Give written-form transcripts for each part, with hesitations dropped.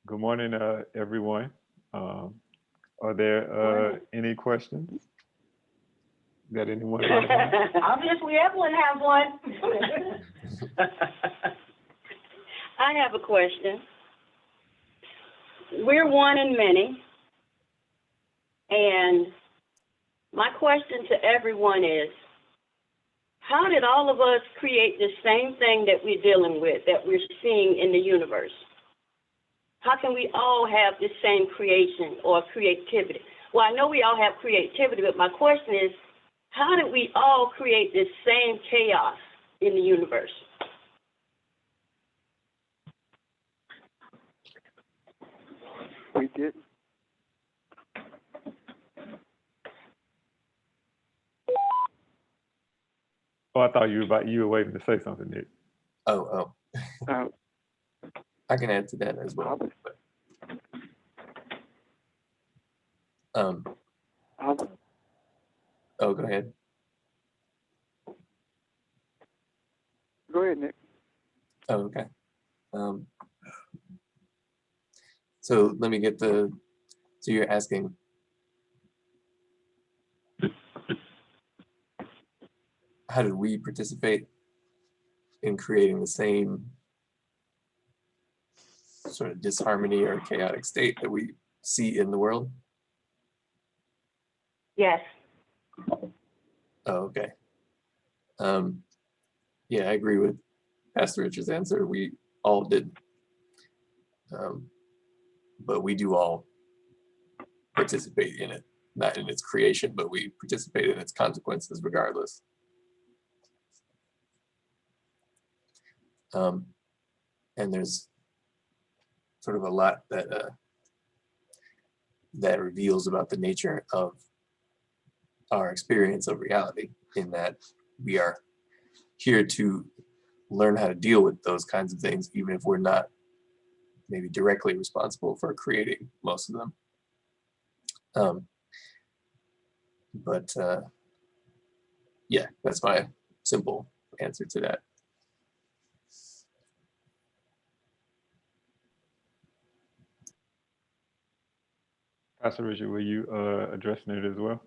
Good morning, everyone. Um, are there Morning. any questions that anyone might have? Obviously, Evelyn has one. I have a question. We're one in many, and my question to everyone is, how did all of us create the same thing that we're dealing with, that we're seeing in the universe? How can we all have the same creation or creativity? Well, I know we all have creativity, but my question is, how did we all create this same chaos in the universe? We did. Oh, I thought you were waiting to say something, Nick. Oh, Uh, I can add to that as well. But, um, I, oh, go ahead. go ahead, Nick. Oh, okay. Um, so let me get the. So you're asking. How did we participate in creating the same sort of disharmony or chaotic state that we see in the world? Yes. Oh, okay. Yeah, I agree with Pastor Richard's answer. We all did. But we do all participate in it, not in its creation, but we participate in its consequences regardless. And there's sort of a lot that that reveals about the nature of our experience of reality, in that we are here to learn how to deal with those kinds of things, even if we're not maybe directly responsible for creating most of them. But yeah, that's my simple answer to that. Pastor Richard, were you addressing it as well?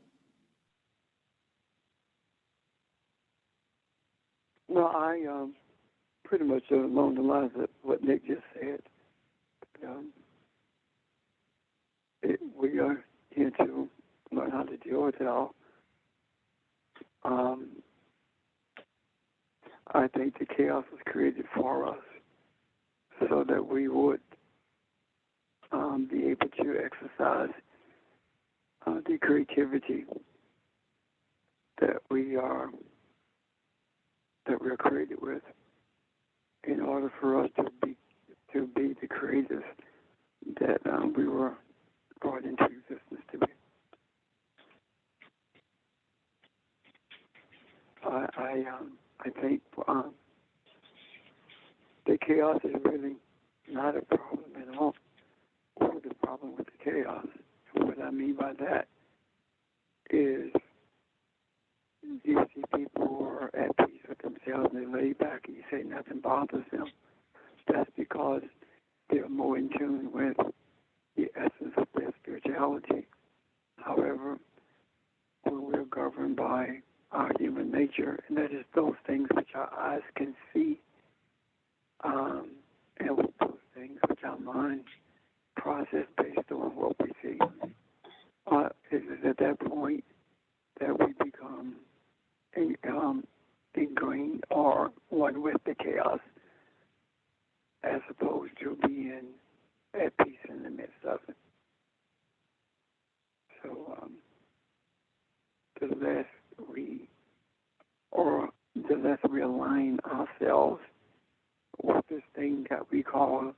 No, I pretty much along the lines of what Nick just said. Um, we are here to learn how to deal with it all. I think the chaos was created for us so that we would be able to exercise the creativity that we're created with, in order for us to be the creators that we were brought into existence to be. I think the chaos is really not a problem at all. What's the problem with the chaos? And what I mean by that is you see people who are at peace with themselves and they lay back and you say nothing bothers them. That's because they're more in tune with the essence of their spirituality. However, when we're governed by our human nature, and that is those things which our eyes can see, and with those things which our mind process based on what we see, it is at that point that we become ingrained or one with the chaos, as opposed to being at peace in the midst of it. So the less we align ourselves with this thing that we call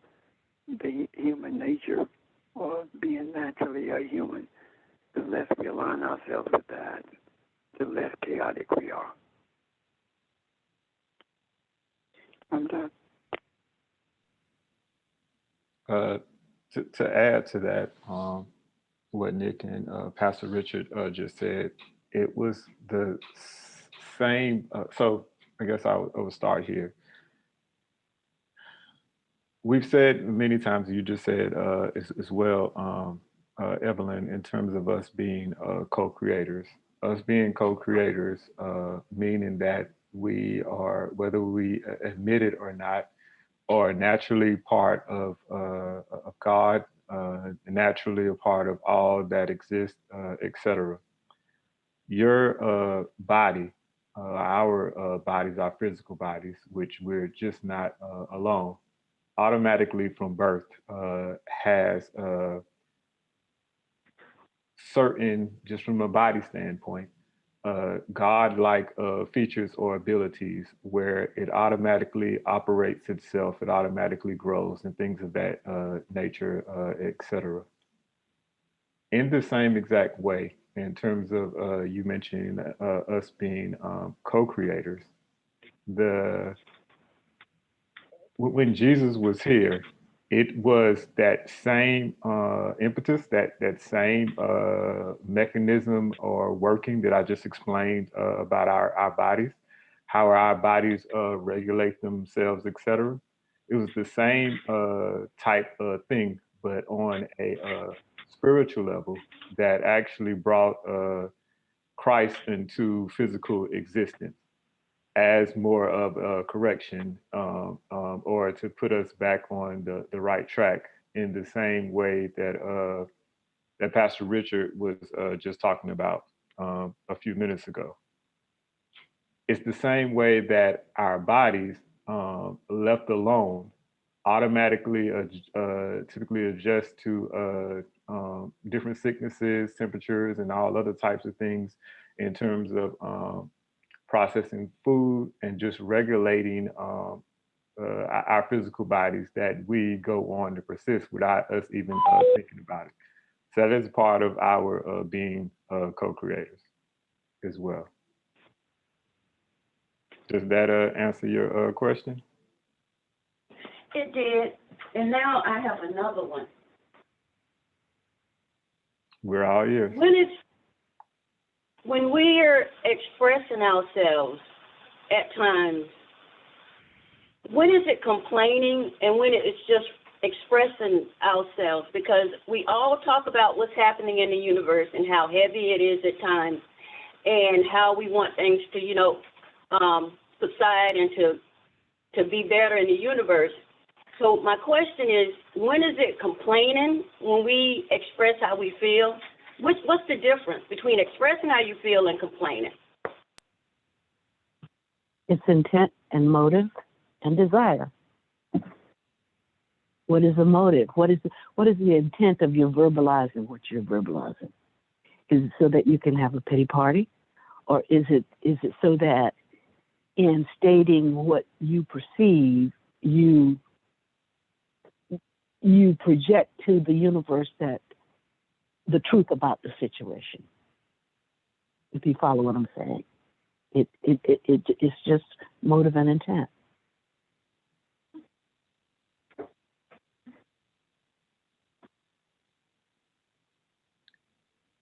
the human nature, or being naturally a human, the less we align ourselves with that, the less chaotic we are. I'm done. To add to that, what Nick and Pastor Richard just said, it was the same. So I guess I would start here. we've said many times, you just said as well, Evelyn, in terms of us being co-creators. Us being co-creators, meaning that we are, whether we admit it or not, are naturally part of God, naturally a part of all that exists, etc. Your body, our bodies, our physical bodies, which we're just not alone, automatically from birth has certain, just from a body standpoint, God-like features or abilities where it automatically operates itself, it automatically grows, and things of that nature, etc. In the same exact way, in terms of you mentioning us being co-creators, the when Jesus was here, it was that same impetus, that same mechanism or working that I just explained about our bodies, how our bodies regulate themselves, etc. It was the same type of thing, but on a spiritual level that actually brought Christ into physical existence as more of a correction or to put us back on the right track in the same way that that Pastor Richard was just talking about a few minutes ago. It's the same way that our bodies, left alone, automatically typically adjust to different sicknesses, temperatures, and all other types of things in terms of processing food and just regulating our physical bodies, that we go on to persist without us even thinking about it. So that is part of our being co-creators as well. Does that answer your question? It did. And now I have another one. We're all ears. When we are expressing ourselves at times, when is it complaining and when it's just expressing ourselves? Because we all talk about what's happening in the universe and how heavy it is at times and how we want things to, subside and to be better in the universe. So my question is, when is it complaining when we express how we feel? What's the difference between expressing how you feel and complaining? It's intent and motive and desire. What is the motive? What is the intent of your verbalizing what you're verbalizing? Is it so that you can have a pity party? Or is it so that in stating what you perceive, you project to the universe that the truth about the situation? If you follow what I'm saying, it's just motive and intent.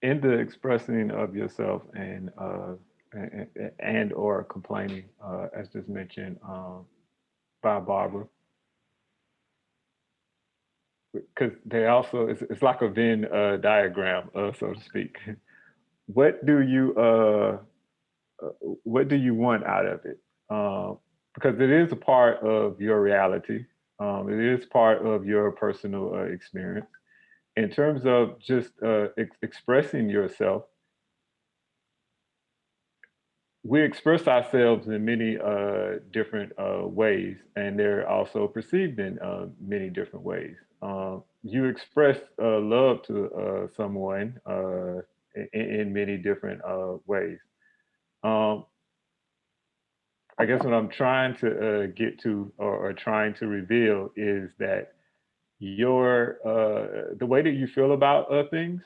In the expressing of yourself and or complaining, as just mentioned by Barbara, because they also it's like a Venn diagram, so to speak. What do you want out of it? Because it is a part of your reality. It is part of your personal experience. In terms of just expressing yourself, we express ourselves in many different ways, and they're also perceived in many different ways. You express love to someone in many different ways. I guess what I'm trying to get to or trying to reveal is that your the way that you feel about things,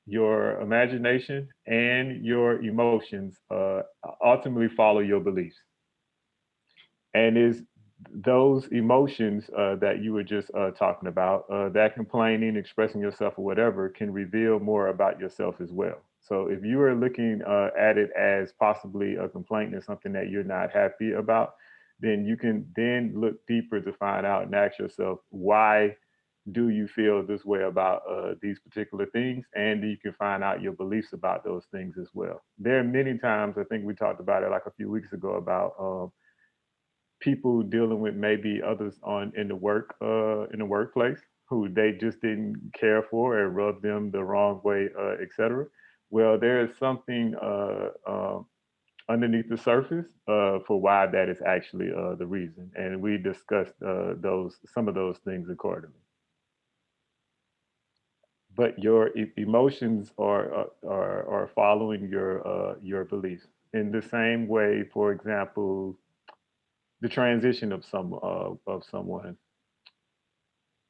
your imagination and your emotions ultimately follow your beliefs. And is those emotions that you were just talking about, that complaining, expressing yourself or whatever, can reveal more about yourself as well. So if you are looking at it as possibly a complaint or something that you're not happy about, then you can then look deeper to find out and ask yourself, why do you feel this way about these particular things? And you can find out your beliefs about those things as well. There are many times, I think we talked about it like a few weeks ago, about people dealing with maybe others on in the workplace who they just didn't care for and rubbed them the wrong way, etc. Well, there is something underneath the surface for why that is actually the reason, and we discussed some of those things accordingly. But your emotions are following your beliefs in the same way. For example, the transition of someone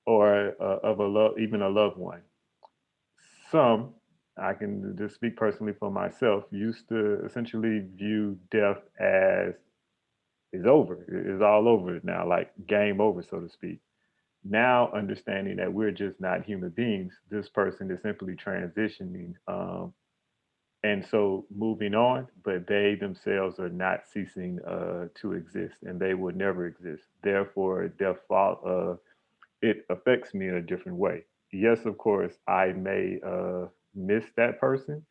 or of even a loved one. Some, I can just speak personally for myself, used to essentially view death as is over, is all over now, like game over, so to speak. Now understanding that we're just not human beings, this person is simply transitioning, and so moving on, but they themselves are not ceasing to exist, and they will never exist. Therefore, it affects me in a different way. Yes, of course, I may miss that person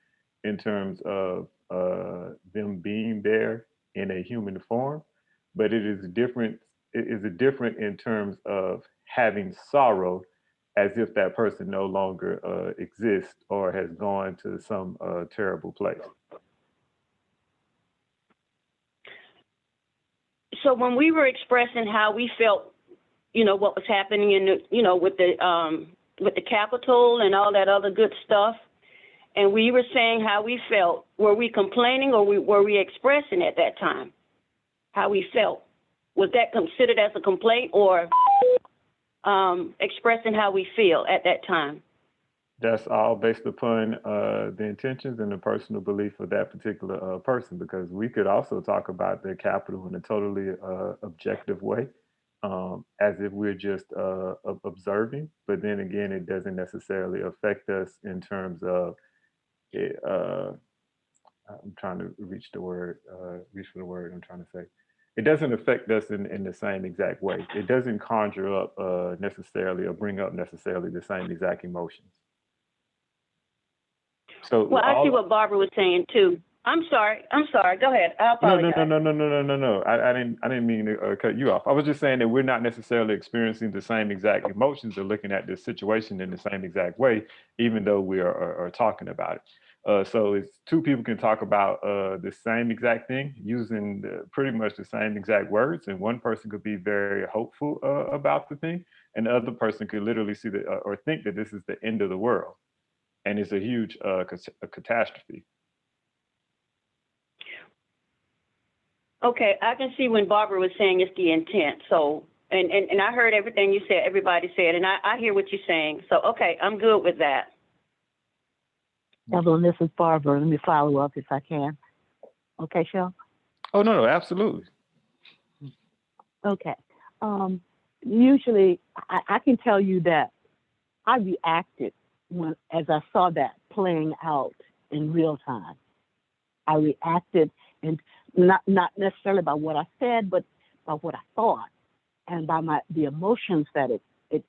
in terms of them being there in a human form, but it is different. It is different in terms of having sorrow as if that person no longer exists or has gone to some terrible place. So when we were expressing how we felt, what was happening in with the Capitol and all that other good stuff, and we were saying how we felt, were we complaining or were we expressing at that time how we felt? Was that considered as a complaint or expressing how we feel at that time? That's all based upon the intentions and the personal belief of that particular person, because we could also talk about the Capitol in a totally objective way, as if we're just observing. But then again, it doesn't necessarily affect us in terms of it. I'm trying to reach for the word I'm trying to say. It doesn't affect us in the same exact way. It doesn't conjure up necessarily or bring up necessarily the same exact emotions. So well, I see what Barbara was saying too. I'm sorry. Go ahead. I apologize. No. I didn't mean to cut you off. I was just saying that we're not necessarily experiencing the same exact emotions or looking at the situation in the same exact way, even though we are talking about it. So it's two people can talk about the same exact thing using pretty much the same exact words, and one person could be very hopeful about the thing, and the other person could literally see or think that this is the end of the world, and it's a huge catastrophe. Okay, I can see when Barbara was saying it's the intent. So, and I heard everything you said, everybody said, and I hear what you're saying. So, okay, I'm good with that. Evelyn, this is Barbara. Let me follow up if I can. Okay, Shel? Oh, no, absolutely. Okay. Usually, I can tell you that I reacted as I saw that playing out in real time. I reacted, and not necessarily by what I said, but by what I thought, and by the emotions that it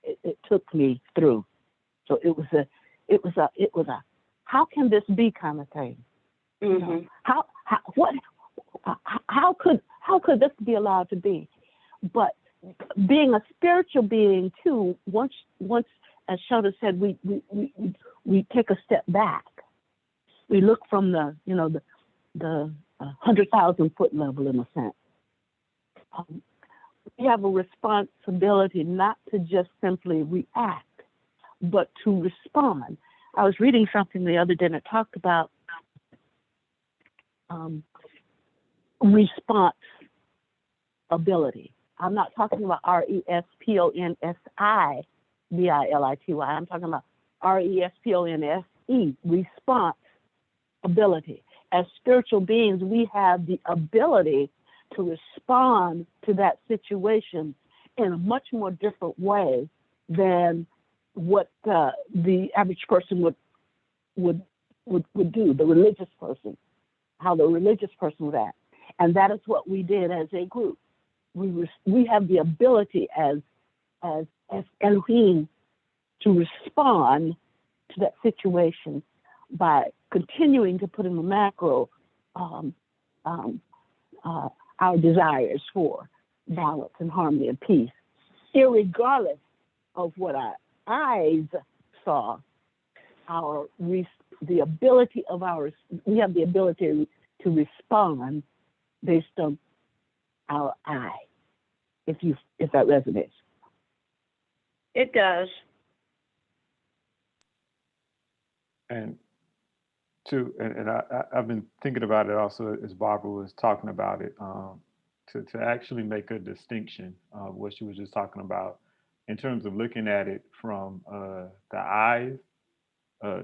took me through. So it was a how can this be kind of thing. Mm-hmm. You know, how could this be allowed to be? But being a spiritual being too, once as Shota said, we take a step back. We look from the 100,000 foot level, in a sense. We have a responsibility not to just simply react, but to respond. I was reading something the other day and it talked about response ability. I'm not talking about responsibility. I'm talking about response, response ability. As spiritual beings, we have the ability to respond to that situation in a much more different way than what the average person would do, the religious person, how the religious person would act. And that is what we did as a group. we have the ability as Elohim to respond to that situation by continuing to put in the macro our desires for balance and harmony and peace, irregardless of what our eyes saw. We have the ability to respond based on our eye, if that resonates. It does. And I've been thinking about it also as Barbara was talking about it, to actually make a distinction of what she was just talking about in terms of looking at it from the eyes,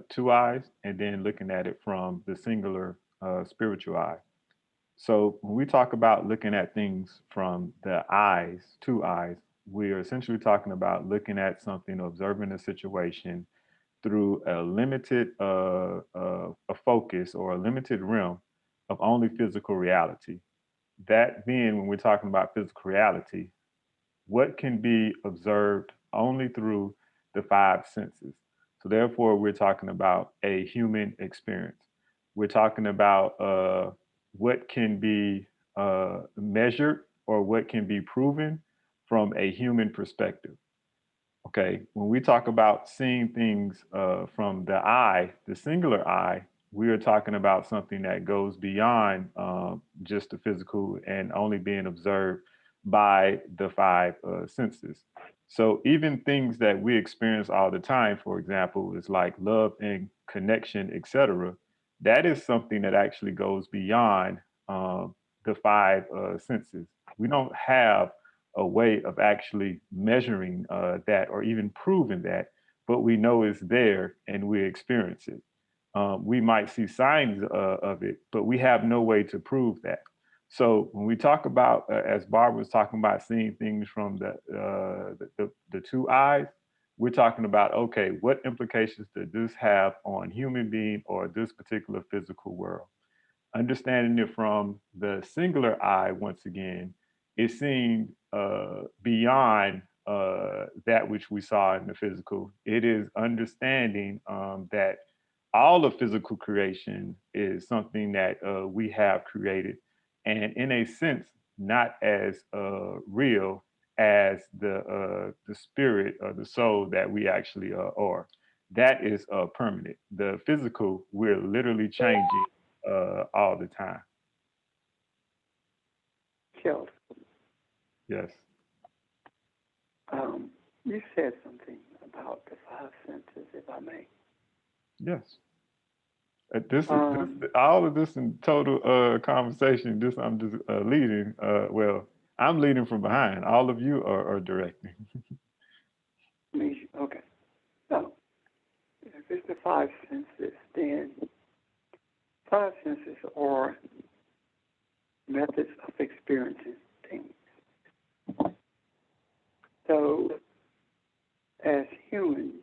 two eyes, and then looking at it from the singular spiritual eye. So when we talk about looking at things from the eyes, two eyes, we are essentially talking about looking at something, observing a situation through a limited a focus or a limited realm of only physical reality. That being, when we're talking about physical reality, what can be observed only through the five senses. So therefore, we're talking about a human experience. We're talking about what can be measured or what can be proven from a human perspective. Okay, when we talk about seeing things from the eye, the singular eye, we are talking about something that goes beyond just the physical and only being observed by the five senses. So even things that we experience all the time, for example, is like love and connection, etc. That is something that actually goes beyond the five senses. We don't have a way of actually measuring that or even proving that, but we know it's there and we experience it. We might see signs of it, but we have no way to prove that. So when we talk about, as Barbara was talking about, seeing things from the two eyes, we're talking about, okay, what implications does this have on human being or this particular physical world? Understanding it from the singular eye, once again, is seeing beyond that which we saw in the physical. It is understanding that all of physical creation is something that we have created, and in a sense, not as real as the spirit or the soul that we actually are. That is permanent. The physical, we're literally changing all the time. Killed. Yes. You said something about the five senses, if I may. Yes. This all of this in total conversation. This I'm just leading. Well, I'm leading from behind. All of you are directing. Okay. So, if it's the five senses, then five senses are methods of experiencing things. So, as humans,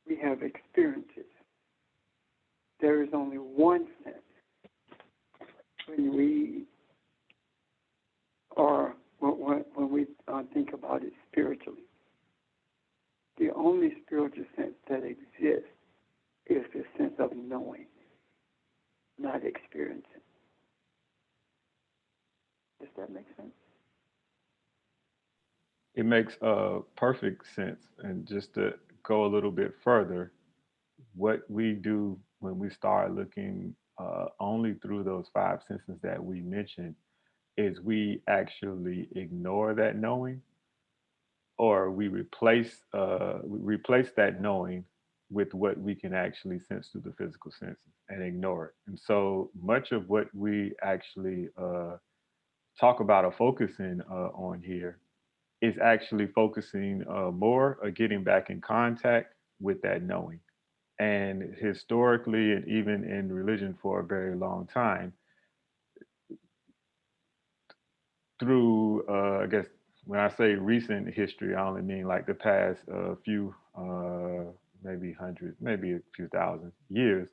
we have experiences. There is only one sense when we think about it spiritually. The only spiritual sense that exists is the sense of knowing, not experiencing. Does that make sense? It makes perfect sense. And just to go a little bit further, what we do when we start looking only through those five senses that we mentioned is we actually ignore that knowing, or we replace that knowing with what we can actually sense through the physical senses and ignore it. And so much of what we actually talk about or focusing on here is actually focusing more or getting back in contact with that knowing. And historically, and even in religion for a very long time, through, I guess, when I say recent history, I only mean like the past few, maybe hundreds, maybe a few thousand years,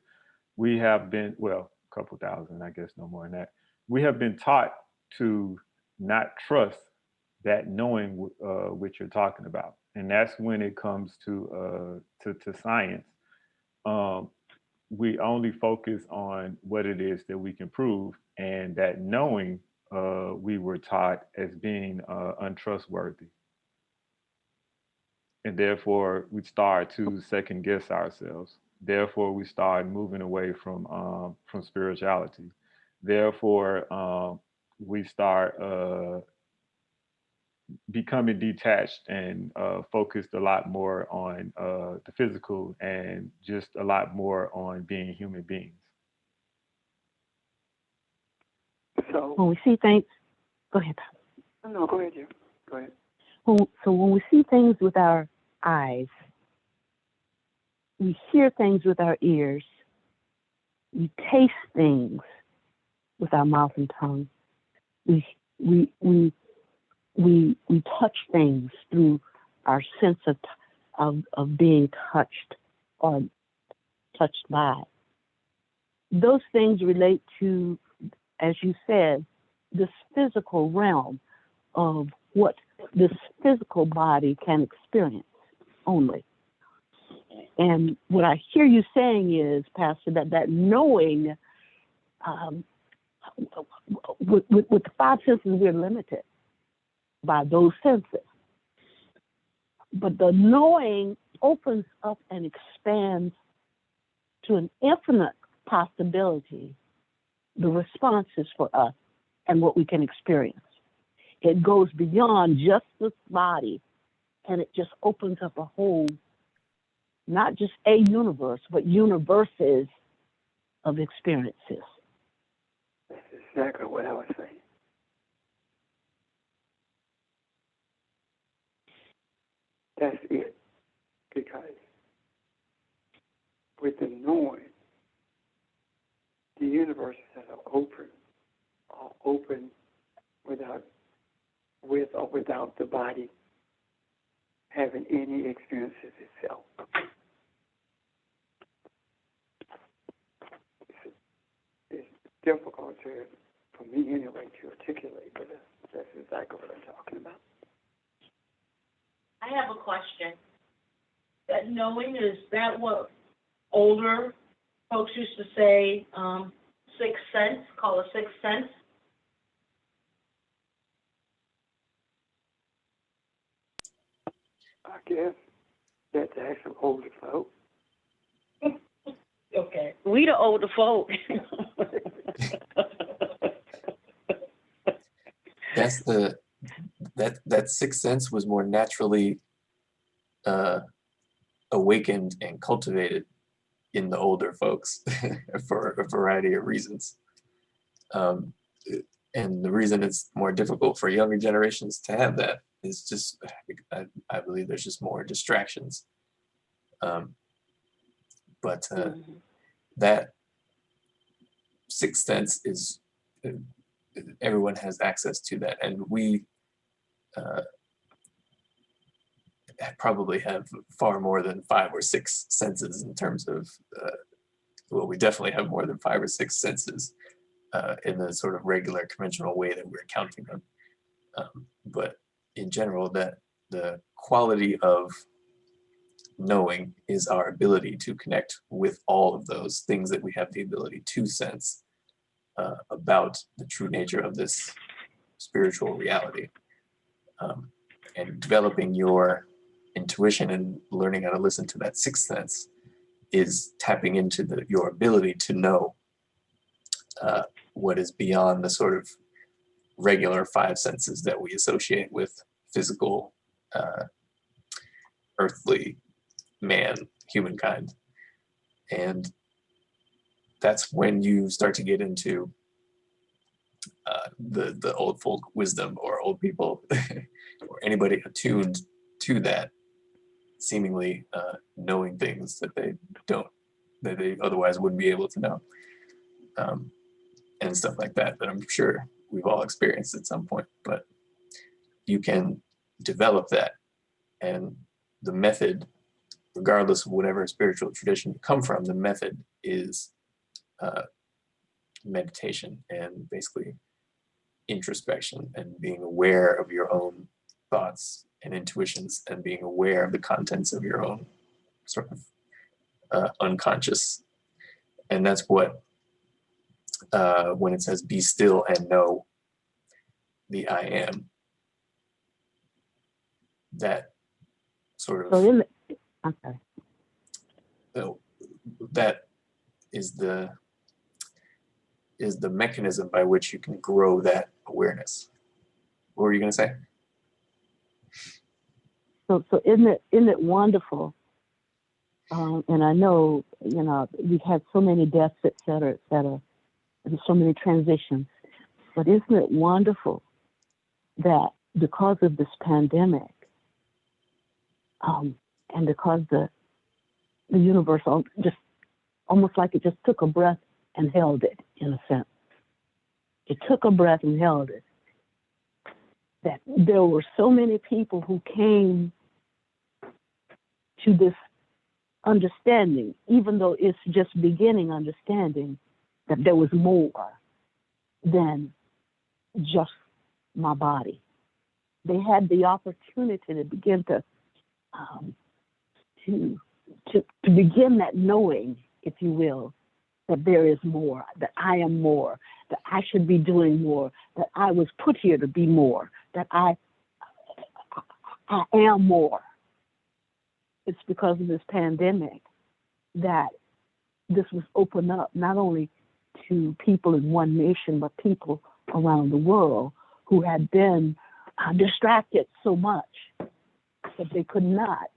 we have been, well, a couple thousand, I guess no more than that. We have been taught to not trust that knowing which you're talking about. And that's when it comes to science. Um, we only focus on what it is that we can prove, and that knowing we were taught as being untrustworthy. And therefore, we start to second guess ourselves. Therefore, we start moving away from spirituality. Therefore, we start becoming detached and focused a lot more on the physical and just a lot more on being human beings. So, When we see things, go ahead. no, go ahead, Jim. Go ahead. So when we see things with our eyes, we hear things with our ears, we taste things with our mouth and tongue, we we we we touch things through our sense of being touched or touched by. Those things relate to, as you said, this physical realm of what this physical body can experience only. And what I hear you saying is, Pastor, that knowing, with the five senses, we're limited by those senses. But the knowing opens up and expands to an infinite possibility, the responses for us and what we can experience. It goes beyond just this body, and it just opens up a whole, not just a universe, but universes of experiences. That's exactly what I was saying. That's it. Because with the knowing, the universes that are open without, with or without the body having any experiences itself. It's difficult for me anyway, to articulate, but that's exactly what I'm talking about. I have a question. That knowing, is that what older folks used to say, sixth sense, call a sixth sense? I guess that's actual older folk. Okay. We the older folk. That's that sixth sense was more naturally awakened and cultivated in the older folks for a variety of reasons. And the reason it's more difficult for younger generations to have that is just, I believe there's just more distractions. But that sixth sense is, everyone has access to that. And we probably have far more than 5 or 6 senses in terms of, well, we definitely have more than 5 or 6 senses in the sort of regular conventional way that we're counting them. But in general, that the quality of knowing is our ability to connect with all of those things that we have the ability to sense about the true nature of this spiritual reality. And developing your intuition and learning how to listen to that sixth sense is tapping into your ability to know what is beyond the sort of regular 5 senses that we associate with physical, earthly man, humankind. And that's when you start to get into the old folk wisdom, or old people or anybody attuned to that, seemingly knowing things that they otherwise wouldn't be able to know, and stuff like that I'm sure we've all experienced at some point. But you can develop that, and the method, regardless of whatever spiritual tradition you come from, the method is meditation, and basically introspection and being aware of your own thoughts and intuitions and being aware of the contents of your own sort of unconscious. And that's what, when it says be still and know the I am, that sort of, Okay. that is the mechanism by which you can grow that awareness. What were you going to say? So isn't it wonderful? And I know, we've had so many deaths, et cetera, and so many transitions. But isn't it wonderful that because of this pandemic, and because the universe just almost like it just took a breath and held it, in a sense. It took a breath and held it. That there were so many people who came to this understanding, even though it's just beginning understanding, that there was more than just my body. They had the opportunity to begin to begin that knowing, if you will, that there is more, that I am more, that I should be doing more, that I was put here to be more, that I am more. It's because of this pandemic that this was opened up not only to people in one nation, but people around the world who had been distracted so much that they could not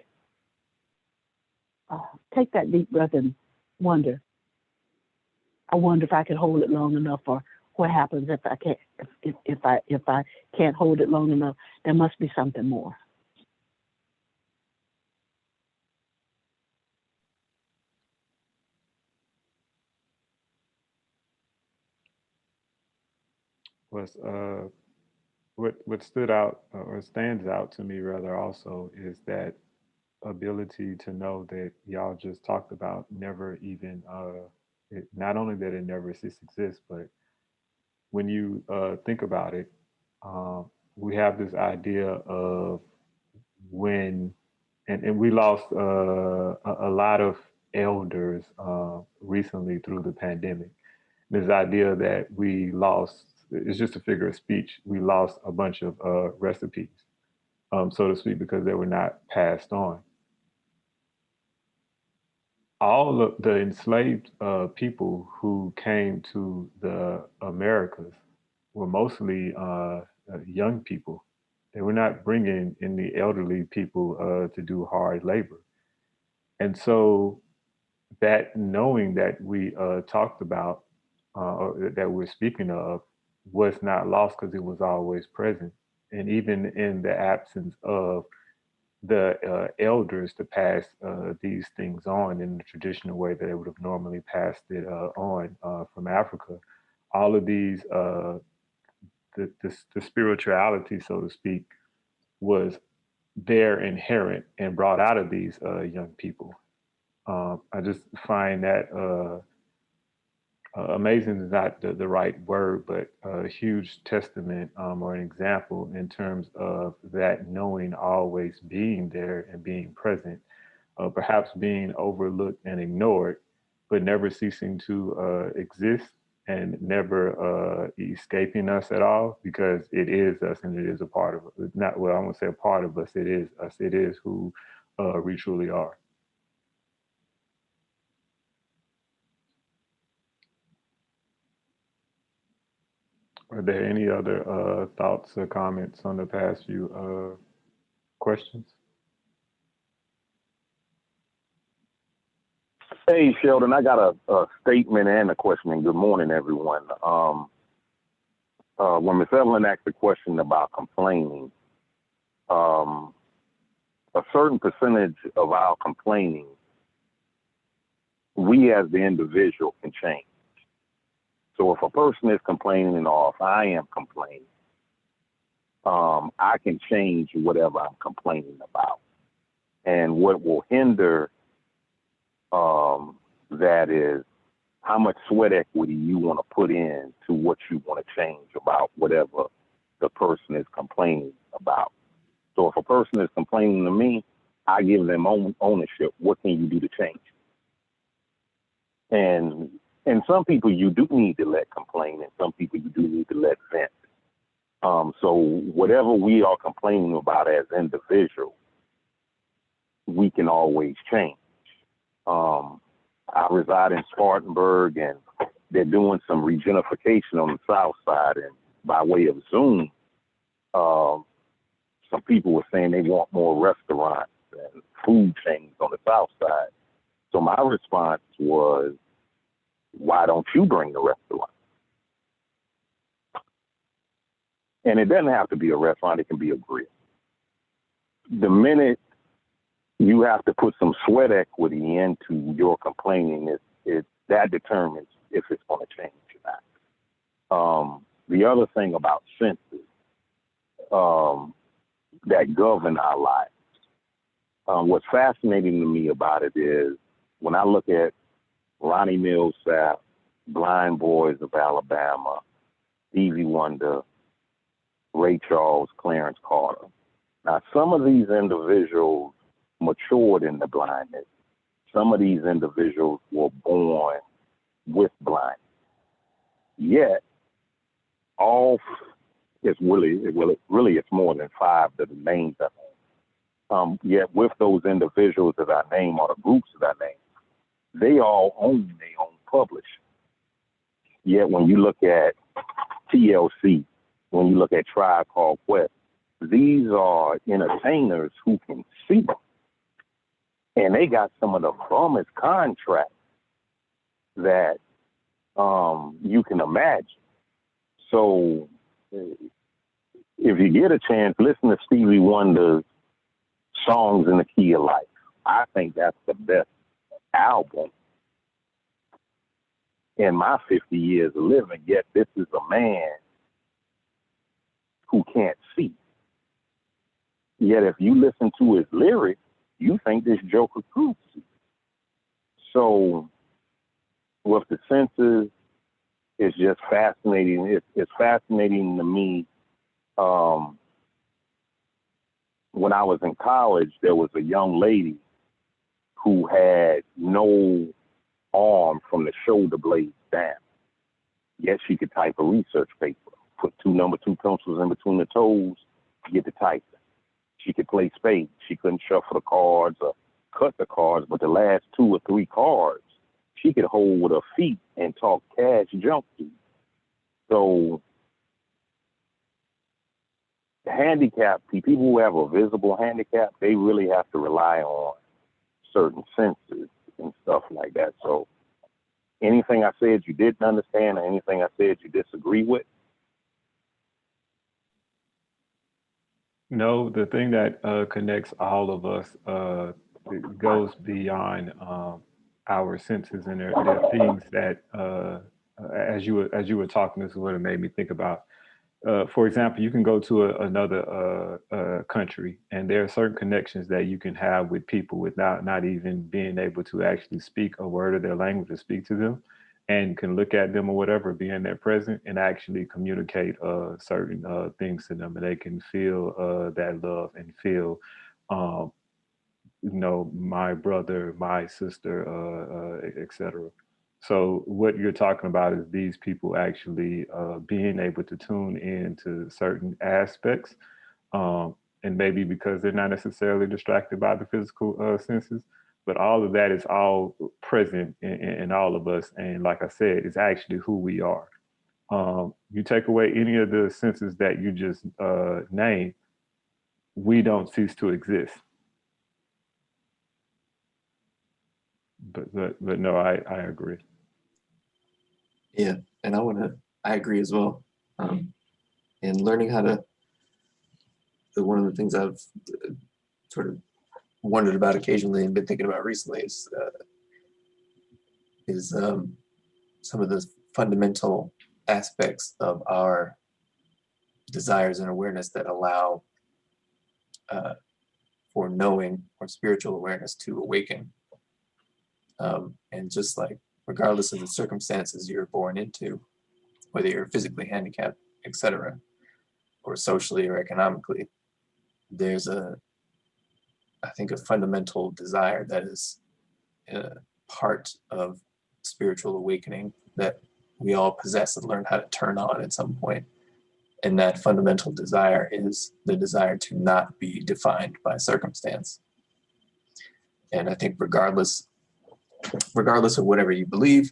take that deep breath and wonder. I wonder if I can hold it long enough, or what happens if I can't. If I can't hold it long enough, there must be something more. What stood out or stands out to me rather also is that ability to know that y'all just talked about never even not only that it never exists, but when you think about it, we have this idea of when, and we lost a lot of elders recently through the pandemic. This idea that we lost, it's just a figure of speech. We lost a bunch of recipes, so to speak, because they were not passed on. All of the enslaved people who came to the Americas were mostly young people. They were not bringing in the elderly people to do hard labor. And so that knowing that we talked about or that we're speaking of was not lost because it was always present. And even in the absence of the elders to pass these things on in the traditional way that they would have normally passed it on from Africa, all of these, the spirituality, so to speak, was there inherent and brought out of these young people. I just find that amazing is not the right word, but a huge testament or an example in terms of that knowing always being there and being present, perhaps being overlooked and ignored, but never ceasing to exist and never escaping us at all, because it is us and it is a part of it. Not, well, I won't say a part of us, it is us. It is who we truly are. Are there any other thoughts or comments on the past few questions? Hey, Sheldon, I got a statement and a question, and good morning, everyone. When Ms. Evelyn asked the question about complaining, a certain percentage of our complaining, we as the individual can change. So if a person is complaining or if I am complaining, I can change whatever I'm complaining about. And what will hinder that is how much sweat equity you want to put in to what you want to change about whatever the person is complaining about. So if a person is complaining to me, I give them ownership. What can you do to change? And some people you do need to let complain, and some people you do need to let vent. So whatever we are complaining about as individuals, we can always change. I reside in Spartanburg, and they're doing some regentrification on the south side, and by way of Zoom, some people were saying they want more restaurants and food chains on the south side. So my response was, why don't you bring the restaurant? And it doesn't have to be a restaurant, it can be a grill. The minute you have to put some sweat equity into your complaining, that determines if it's going to change or not. The other thing about senses that govern our lives, what's fascinating to me about it is when I look at Ronnie Millsap, Blind Boys of Alabama, Stevie Wonder, Ray Charles, Clarence Carter. Now, some of these individuals matured in the blindness. Some of these individuals were born with blindness. Yet, it's more than five that the names I name. Yet, with those individuals that I name or the groups that I name, they all own their own publishing. Yet, when you look at TLC, when you look at Tribe Called Quest, these are entertainers who can see them. And they got some of the firmest contracts that you can imagine. So if you get a chance, listen to Stevie Wonder's Songs in the Key of Life. I think that's the best album in my 50 years of living, yet this is a man who can't see. Yet if you listen to his lyrics, you think this Joker could see. So with the senses, it's just fascinating. It's fascinating to me. When I was in college, there was a young lady who had no arm from the shoulder blades down. Yet she could type a research paper, put number 2 pencils in between the toes, get to typing. She could play spades. She couldn't shuffle the cards or cut the cards, but the last 2 or 3 cards she could hold with her feet and talk cash junkie. So handicapped people who have a visible handicap, they really have to rely on certain senses and stuff like that. So anything I said you didn't understand or anything I said you disagree with? No, the thing that connects all of us it goes beyond our senses, and there are things that, as you were talking, this is what it made me think about. For example, you can go to another country, and there are certain connections that you can have with people without not even being able to actually speak a word of their language or speak to them, and can look at them or whatever, be in their present, and actually communicate certain things to them, and they can feel that love and feel, my brother, my sister, etc. So what you're talking about is these people actually being able to tune in to certain aspects, and maybe because they're not necessarily distracted by the physical senses, but all of that is all present in all of us. And like I said, it's actually who we are. You take away any of the senses that you just named, we don't cease to exist. But no, I agree. Yeah, and I agree as well. And learning how to, one of the things I've sort of wondered about occasionally and been thinking about recently is some of the fundamental aspects of our desires and awareness that allow for knowing or spiritual awareness to awaken. And just like regardless of the circumstances you're born into, whether you're physically handicapped, etc., or socially or economically, there's I think, a fundamental desire that is part of spiritual awakening that we all possess and learn how to turn on at some point. And that fundamental desire is the desire to not be defined by circumstance. And I think regardless of whatever you believe,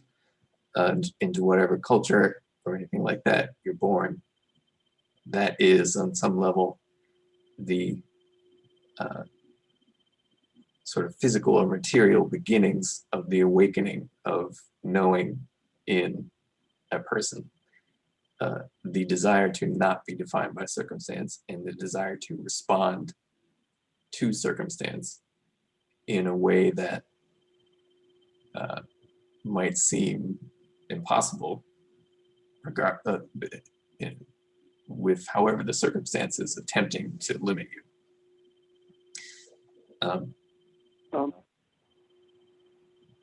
into whatever culture or anything like that you're born, that is on some level the sort of physical or material beginnings of the awakening of knowing in a person. The desire to not be defined by circumstance and the desire to respond to circumstance in a way that might seem impossible with however the circumstances attempting to limit you.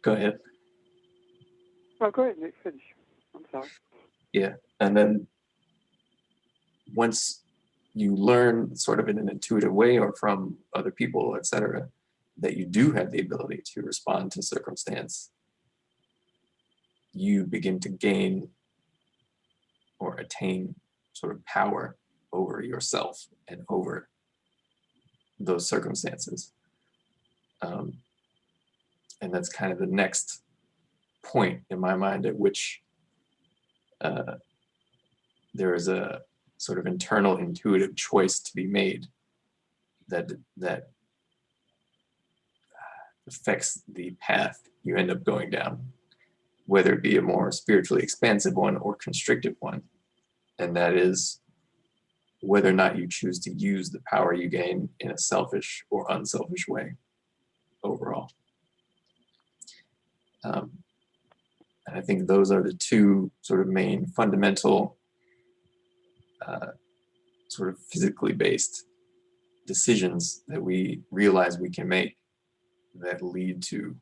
Go ahead. Oh, go ahead, Nick, finish. I'm sorry. Yeah, and then once you learn sort of in an intuitive way or from other people, etc., that you do have the ability to respond to circumstance, you begin to gain or attain sort of power over yourself and over those circumstances. And that's kind of the next point in my mind at which there is a sort of internal intuitive choice to be made that affects the path you end up going down, whether it be a more spiritually expansive one or constrictive one. And that is whether or not you choose to use the power you gain in a selfish or unselfish way overall. And I think those are the two sort of main fundamental sort of physically based decisions that we realize we can make that lead to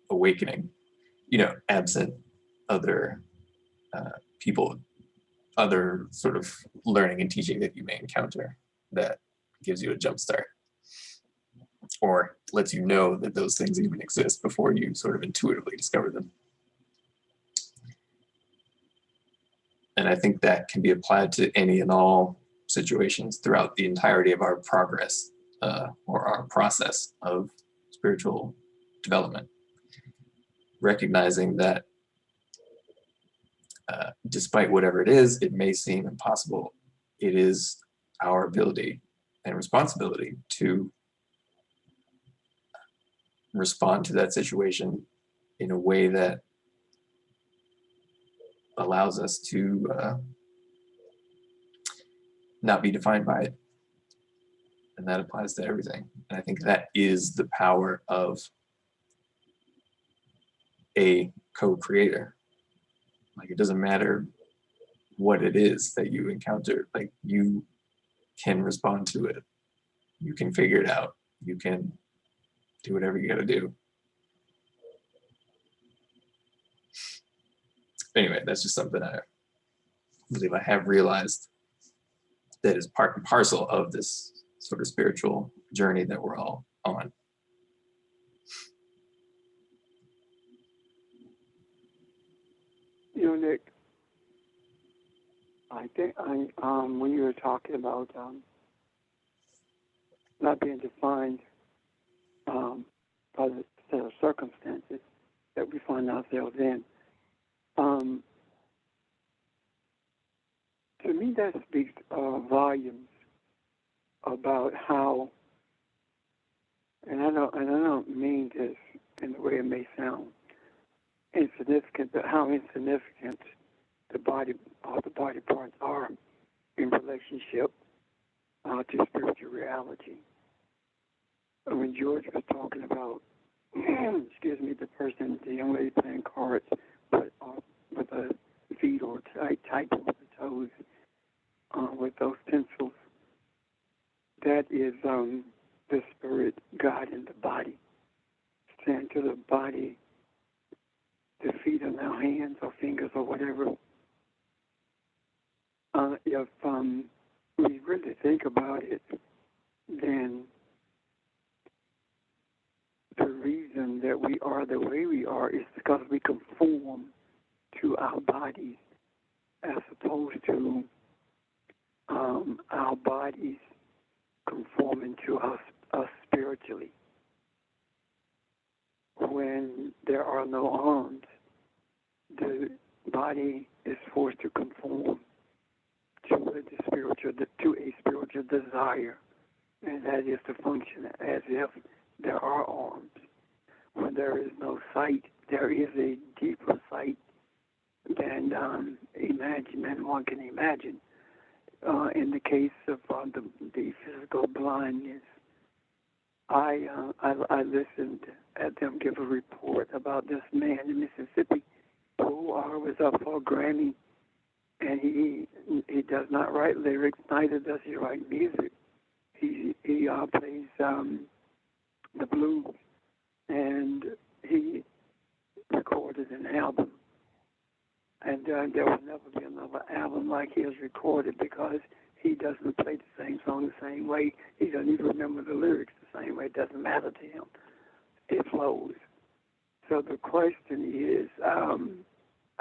awakening, absent other people, other sort of learning and teaching that you may encounter that gives you a jump start or lets you know that those things even exist before you sort of intuitively discover them. And I think that can be applied to any and all situations throughout the entirety of our progress or our process of spiritual development. Recognizing that despite whatever it is, it may seem impossible. It is our ability and responsibility to respond to that situation in a way that allows us to not be defined by it. And that applies to everything. And I think that is the power of a co-creator. Like, it doesn't matter what it is that you encounter, like, you can respond to it. You can figure it out. You can do whatever you gotta do. Anyway, that's just something I believe I have realized that is part and parcel of this sort of spiritual journey that we're all on. Nick, I think when you were talking about not being defined by the set of circumstances that we find ourselves in, to me that speaks volumes about how, and I don't mean this in the way it may sound insignificant, but how insignificant all the body parts are in relationship to spiritual reality. When George was talking about, the young lady playing cards, but with a feet or tight over the toes, with those pencils, that is the spirit guiding the body. saying to the body, the feet are now hands or fingers or whatever. If we really think about it, then the reason that we are the way we are is because we conform to our bodies as opposed to our bodies conforming to us spiritually. When there are no arms, the body is forced to conform to a spiritual desire, and that is to function as if there are arms. When there is no sight, there is a deeper sight than one can imagine. In the case of the physical blindness, I listened at them give a report about this man in Mississippi who was up for a Grammy, and he does not write lyrics, neither does he write music. He plays the blues, and he recorded an album. And there will never be another album like his recorded because he doesn't play the same song the same way. He doesn't even remember the lyrics the same way. It doesn't matter to him. It flows. So the question is,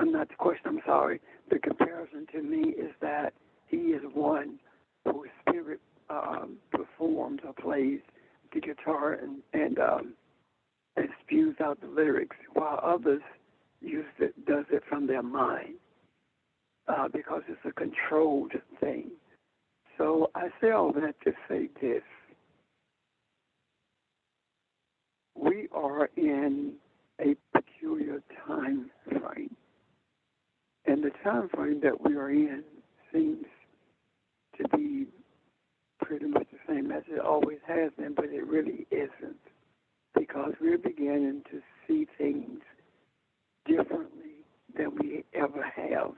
not the question, I'm sorry. The comparison to me is that he is one whose spirit performs or plays the guitar and spews out the lyrics, while others does it from their mind because it's a controlled thing. So I say all that to say this. We are in a peculiar time frame. And the time frame that we are in seems to be pretty much the same as it always has been, but it really isn't, because we're beginning to see things differently than we ever have,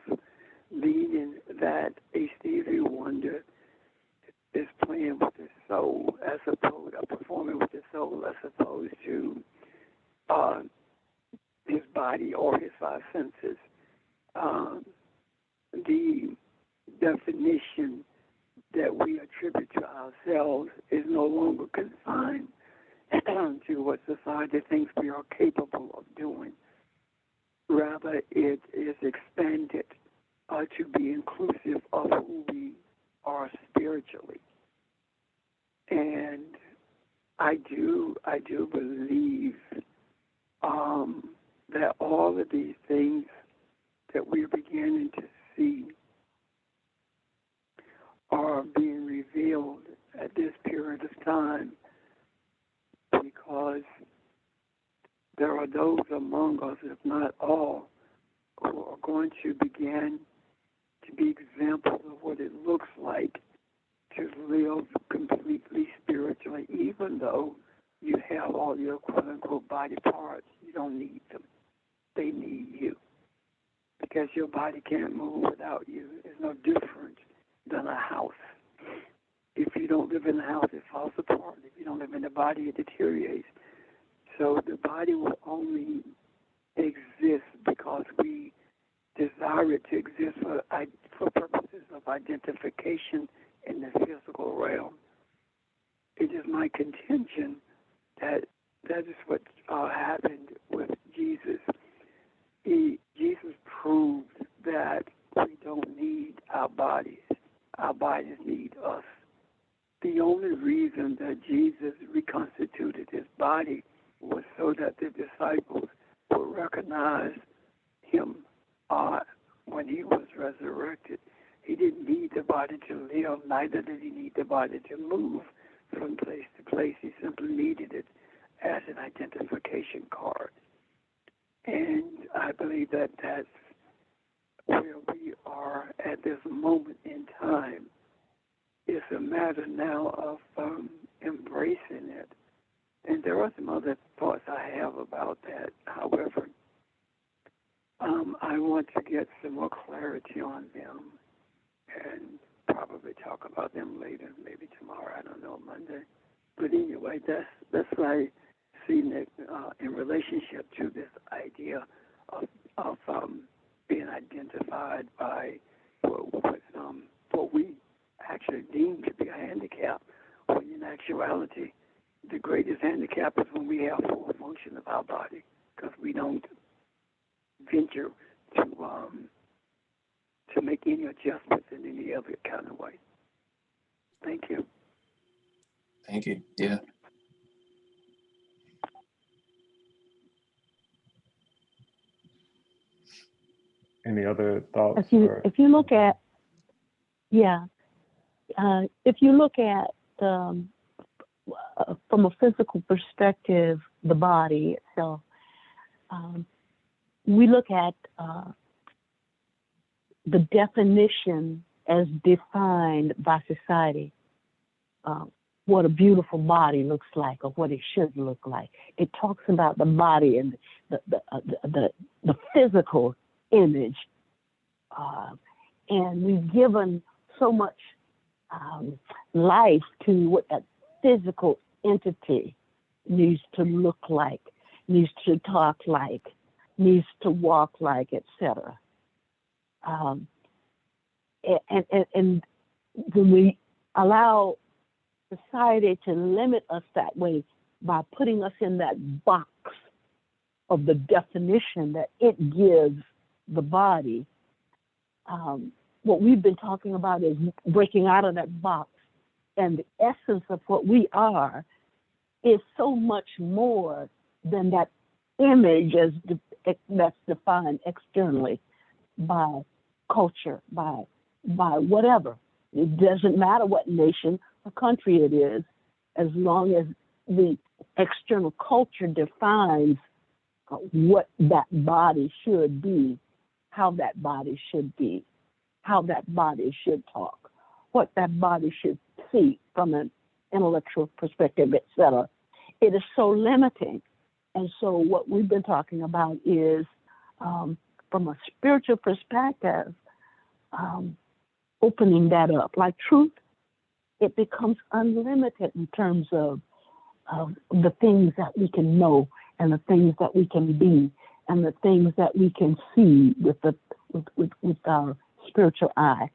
meaning that a Stevie Wonder is playing with his soul as opposed to performing with his soul as opposed to his body or his five senses. The definition that we attribute to ourselves is no longer confined to what society thinks we are capable of doing. Rather, it is expanded to be inclusive of who we are spiritually. And I do believe that all of these things that we're beginning to see are being revealed at this period of time because there are those among us, if not all, who are going to begin to be examples of what it looks like to live completely spiritually, even though you have all your quote-unquote body parts. You don't need them. They need you because your body can't move without you. It's no different than a house. If you don't live in the house, it falls apart. If you don't live in the body, it deteriorates. So the body will only exist because we desire it to exist for purposes of identification in the physical realm. It is my contention that that is what happened with Jesus. Jesus proved that we don't need our bodies. Our bodies need us. The only reason that Jesus reconstituted his body was so that the disciples would recognize him when he was resurrected. He didn't need the body to live, neither did he need the body to move from place to place. He simply needed it as an identification card. And I believe that that's where we are at this moment in time. It's a matter now of embracing it. And there are some other thoughts I have about that. However, I want to get some more clarity on them and probably talk about them later, maybe tomorrow, I don't know, Monday. But anyway, that's my see, Nick, in relationship to this idea of being identified by what we actually deem to be a handicap, when in actuality, the greatest handicap is when we have full function of our body, because we don't venture to make any adjustments in any other kind of way. Thank you. Thank you. Yeah. Any other thoughts? If you look at, yeah, if you look at from a physical perspective, the body itself, we look at the definition as defined by society, what a beautiful body looks like or what it should look like. It talks about the body and the physical image, and we've given so much life to what that physical entity needs to look like, needs to talk like, needs to walk like, etc. And when we allow society to limit us that way by putting us in that box of the definition that it gives the body, what we've been talking about is breaking out of that box, and the essence of what we are is so much more than that image that's defined externally by culture, by whatever. It doesn't matter what nation or country it is, as long as the external culture defines what that body should be, how that body should be, how that body should talk, what that body should see from an intellectual perspective, etc. It is so limiting. And so what we've been talking about is, from a spiritual perspective, opening that up. Like truth, it becomes unlimited in terms of the things that we can know and the things that we can be and the things that we can see with our spiritual eye.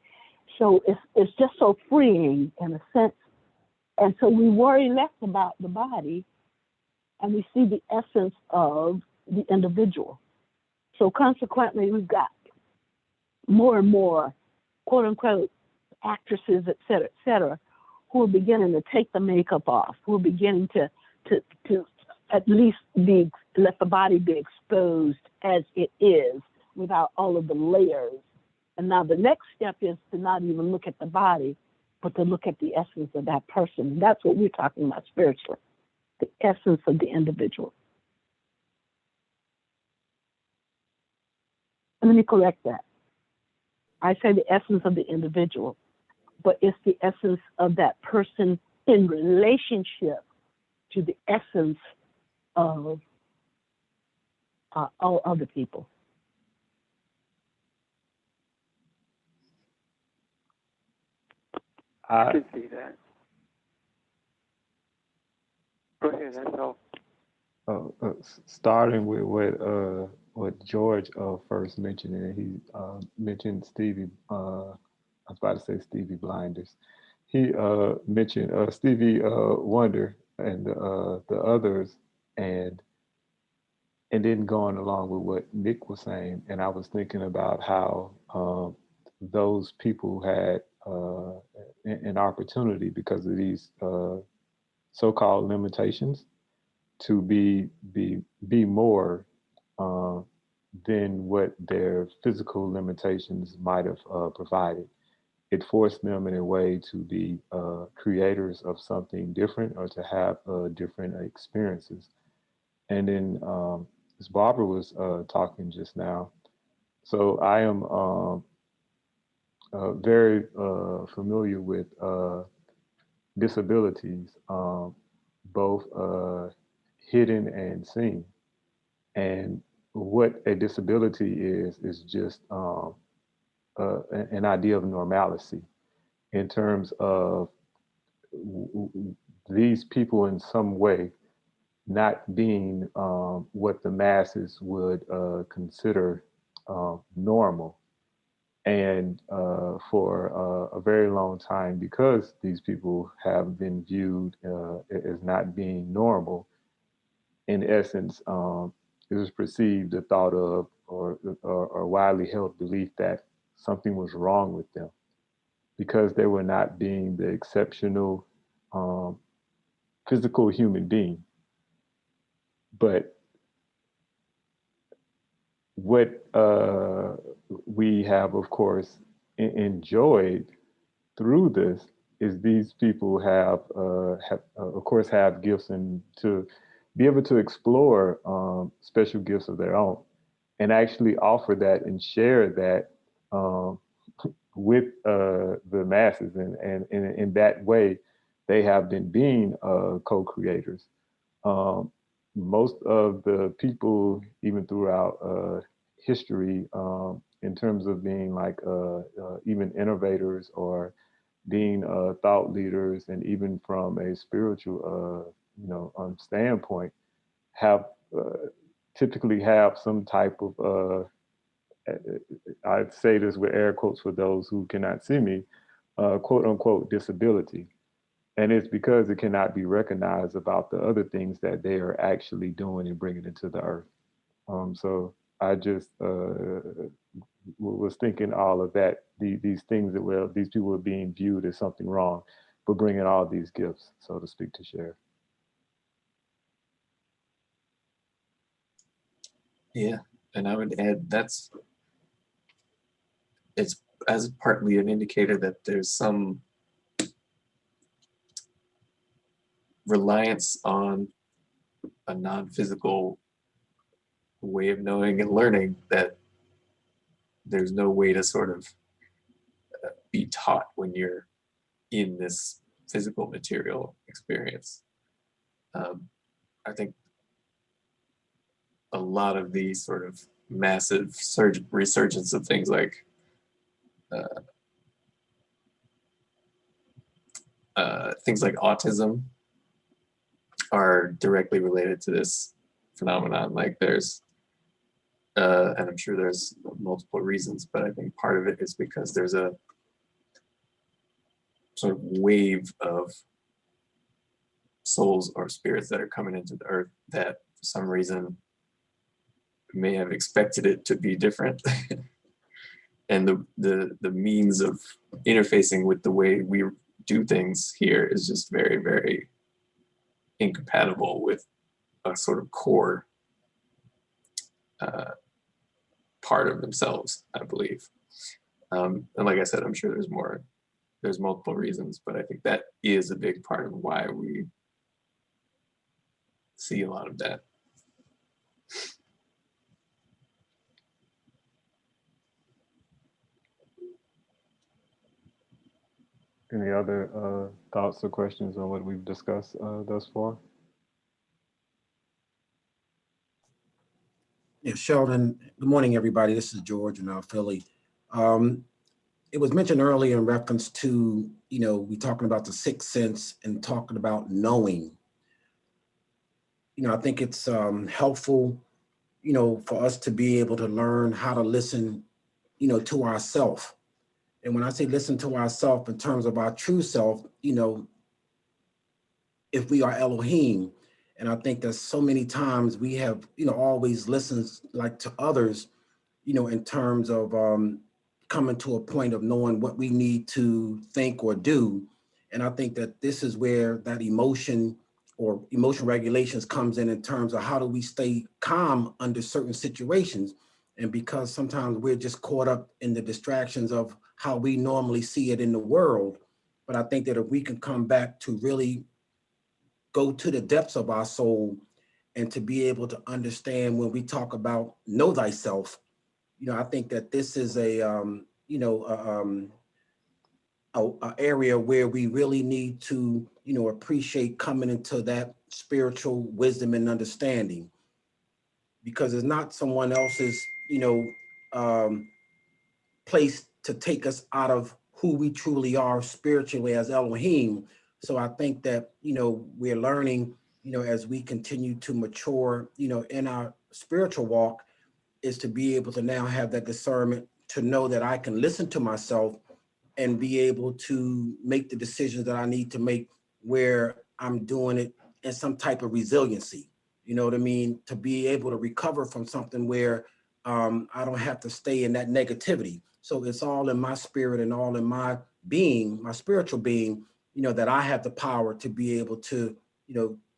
So it's just so freeing in a sense. And so we worry less about the body and we see the essence of the individual. So consequently, we've got more and more, quote unquote, actresses, et cetera, who are beginning to take the makeup off, who are beginning to at least let the body be exposed as it is without all of the layers. And now the next step is to not even look at the body, but to look at the essence of that person. And that's what we're talking about spiritually, the essence of the individual. And let me correct that. I say the essence of the individual, but it's the essence of that person in relationship to the essence of all other people. I can see that. Go ahead, that's all. Starting with what George first mentioned, and he mentioned Stevie. I was about to say Stevie Blinders. He mentioned Stevie Wonder and the others, and then going along with what Nick was saying, and I was thinking about how those people had an opportunity because of these so-called limitations to be more than what their physical limitations might have provided. It forced them in a way to be creators of something different or to have different experiences. And then as Barbara was talking just now, so I am very familiar with disabilities, both hidden and seen. And what a disability is just an idea of normalcy in terms of these people in some way not being what the masses would consider normal. And for a very long time, because these people have been viewed as not being normal, in essence, it was perceived, the thought of, or widely held belief that something was wrong with them because they were not being the exceptional um, physical human being. But what we have, of course, enjoyed through this is these people have of course, have gifts, and to be able to explore special gifts of their own and actually offer that and share that um, with the masses. And in that way, they have been being co-creators. Um, Most of the people, even throughout history, in terms of being like even innovators or being thought leaders, and even from a spiritual, standpoint, have uh, typically have some type of I'd say this with air quotes for those who cannot see me, quote unquote disability. And it's because it cannot be recognized about the other things that they are actually doing and bringing into the earth. So I just was thinking all of that, these things that these people were being viewed as something wrong, but bringing all these gifts, so to speak, to share. Yeah, and I would add it's as partly an indicator that there's some reliance on a non-physical way of knowing and learning that there's no way to sort of be taught when you're in this physical material experience. I think a lot of these sort of massive resurgence of things like autism are directly related to this phenomenon. Like there's, and I'm sure there's multiple reasons, but I think part of it is because there's a sort of wave of souls or spirits that are coming into the earth that for some reason may have expected it to be different. And the means of interfacing with the way we do things here is just very, very incompatible with a sort of core part of themselves, I believe. And like I said, I'm sure there's multiple reasons, but I think that is a big part of why we see a lot of that. Any other thoughts or questions on what we've discussed thus far? Yeah, Sheldon, good morning, everybody. This is George in Philly. It was mentioned earlier in reference to, we talking about the sixth sense and talking about knowing. I think it's helpful, for us to be able to learn how to listen, to ourself. And when I say listen to ourself in terms of our true self, if we are Elohim, and I think that so many times we have, always listened like to others, in terms of coming to a point of knowing what we need to think or do. And I think that this is where that emotion or emotion regulations comes in terms of how do we stay calm under certain situations. And because sometimes we're just caught up in the distractions of how we normally see it in the world. But I think that if we can come back to really go to the depths of our soul and to be able to understand when we talk about know thyself, I think that this is a area where we really need to, appreciate coming into that spiritual wisdom and understanding, because it's not someone else's, place to take us out of who we truly are spiritually as Elohim. So I think that, we're learning, as we continue to mature, in our spiritual walk, is to be able to now have that discernment to know that I can listen to myself and be able to make the decisions that I need to make where I'm doing it in some type of resiliency. You know what I mean? To be able to recover from something where I don't have to stay in that negativity. So it's all in my spirit and all in my being, my spiritual being, that I have the power to be able to,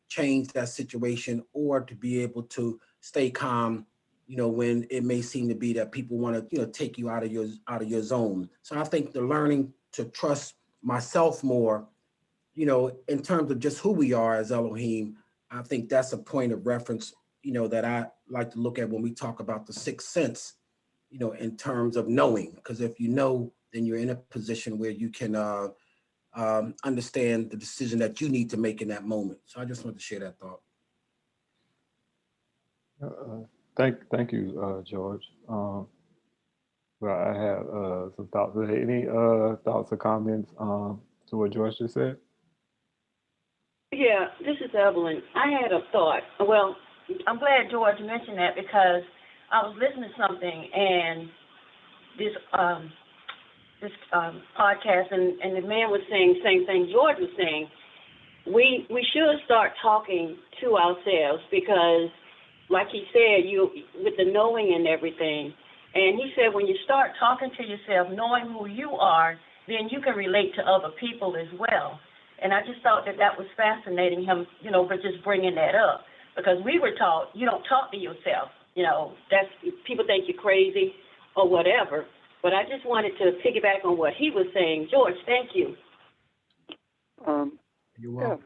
change that situation or to be able to stay calm, when it may seem to be that people want to, take you out of your zone. So I think the learning to trust myself more, in terms of just who we are as Elohim, I think that's a point of reference, that I like to look at when we talk about the sixth sense, in terms of knowing, because if you know, then you're in a position where you can understand the decision that you need to make in that moment. So I just wanted to share that thought. Thank you, George. Well, I have some thoughts. Any thoughts or comments to what George just said? Yeah, this is Evelyn. I had a thought. Well, I'm glad George mentioned that because I was listening to something and this podcast and the man was saying the same thing George was saying. We should start talking to ourselves because, like he said, you with the knowing and everything. And he said when you start talking to yourself, knowing who you are, then you can relate to other people as well. And I just thought that was fascinating, him, for just bringing that up. Because we were taught, you don't talk to yourself. That's people think you're crazy or whatever. But I just wanted to piggyback on what he was saying. George, thank you. You're welcome.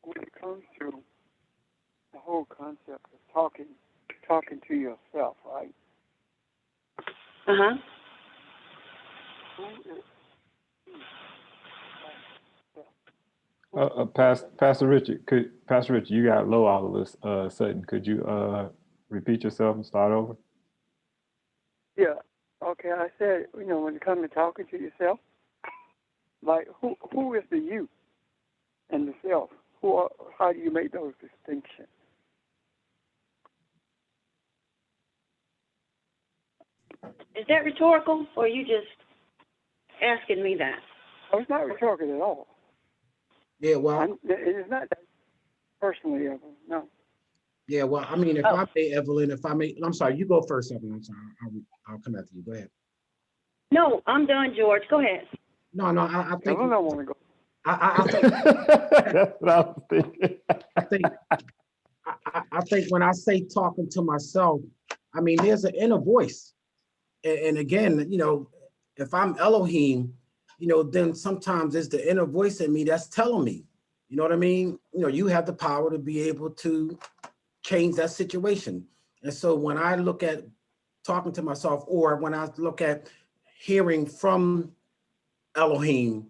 When it comes to the whole concept of talking to yourself, right? Uh-huh. Pastor Richard, you got low all of this sudden. Could you repeat yourself and start over? Yeah. Okay. I said, when it comes to talking to yourself, like who is the you and the self? How do you make those distinctions? Is that rhetorical, or are you just asking me that? Oh, it's not rhetorical at all. Yeah, well, it's not that personally, Evelyn. No. Yeah, well, I mean, I may, Evelyn, I'm sorry, you go first, Evelyn. I'm sorry, I'll come after you. Go ahead. No, I'm done, George. Go ahead. No, I think. Evelyn don't want to go. I think. That's what I was thinking. I think when I say talking to myself, I mean, there's an inner voice. And again, if I'm Elohim, then sometimes it's the inner voice in me that's telling me, you know what I mean? You have the power to be able to change that situation. And so when I look at talking to myself, or when I look at hearing from Elohim,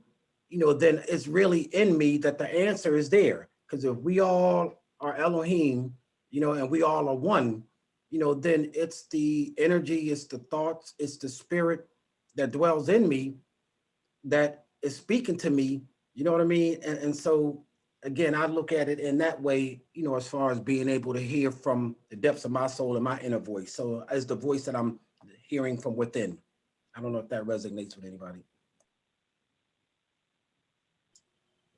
then it's really in me that the answer is there. Because if we all are Elohim, and we all are one, then it's the energy, it's the thoughts, it's the spirit that dwells in me that is speaking to me, you know what I mean? And so, again, I look at it in that way, as far as being able to hear from the depths of my soul and my inner voice. So as the voice that I'm hearing from within. I don't know if that resonates with anybody.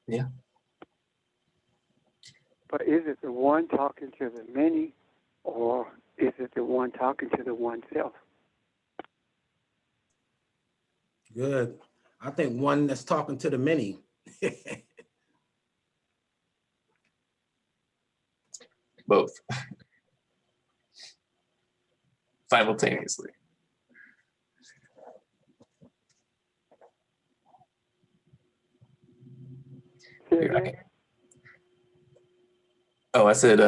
Yeah. But is it the one talking to the many, or is it the one talking to the oneself? Good. I think one that's talking to the many. Both. Simultaneously. I said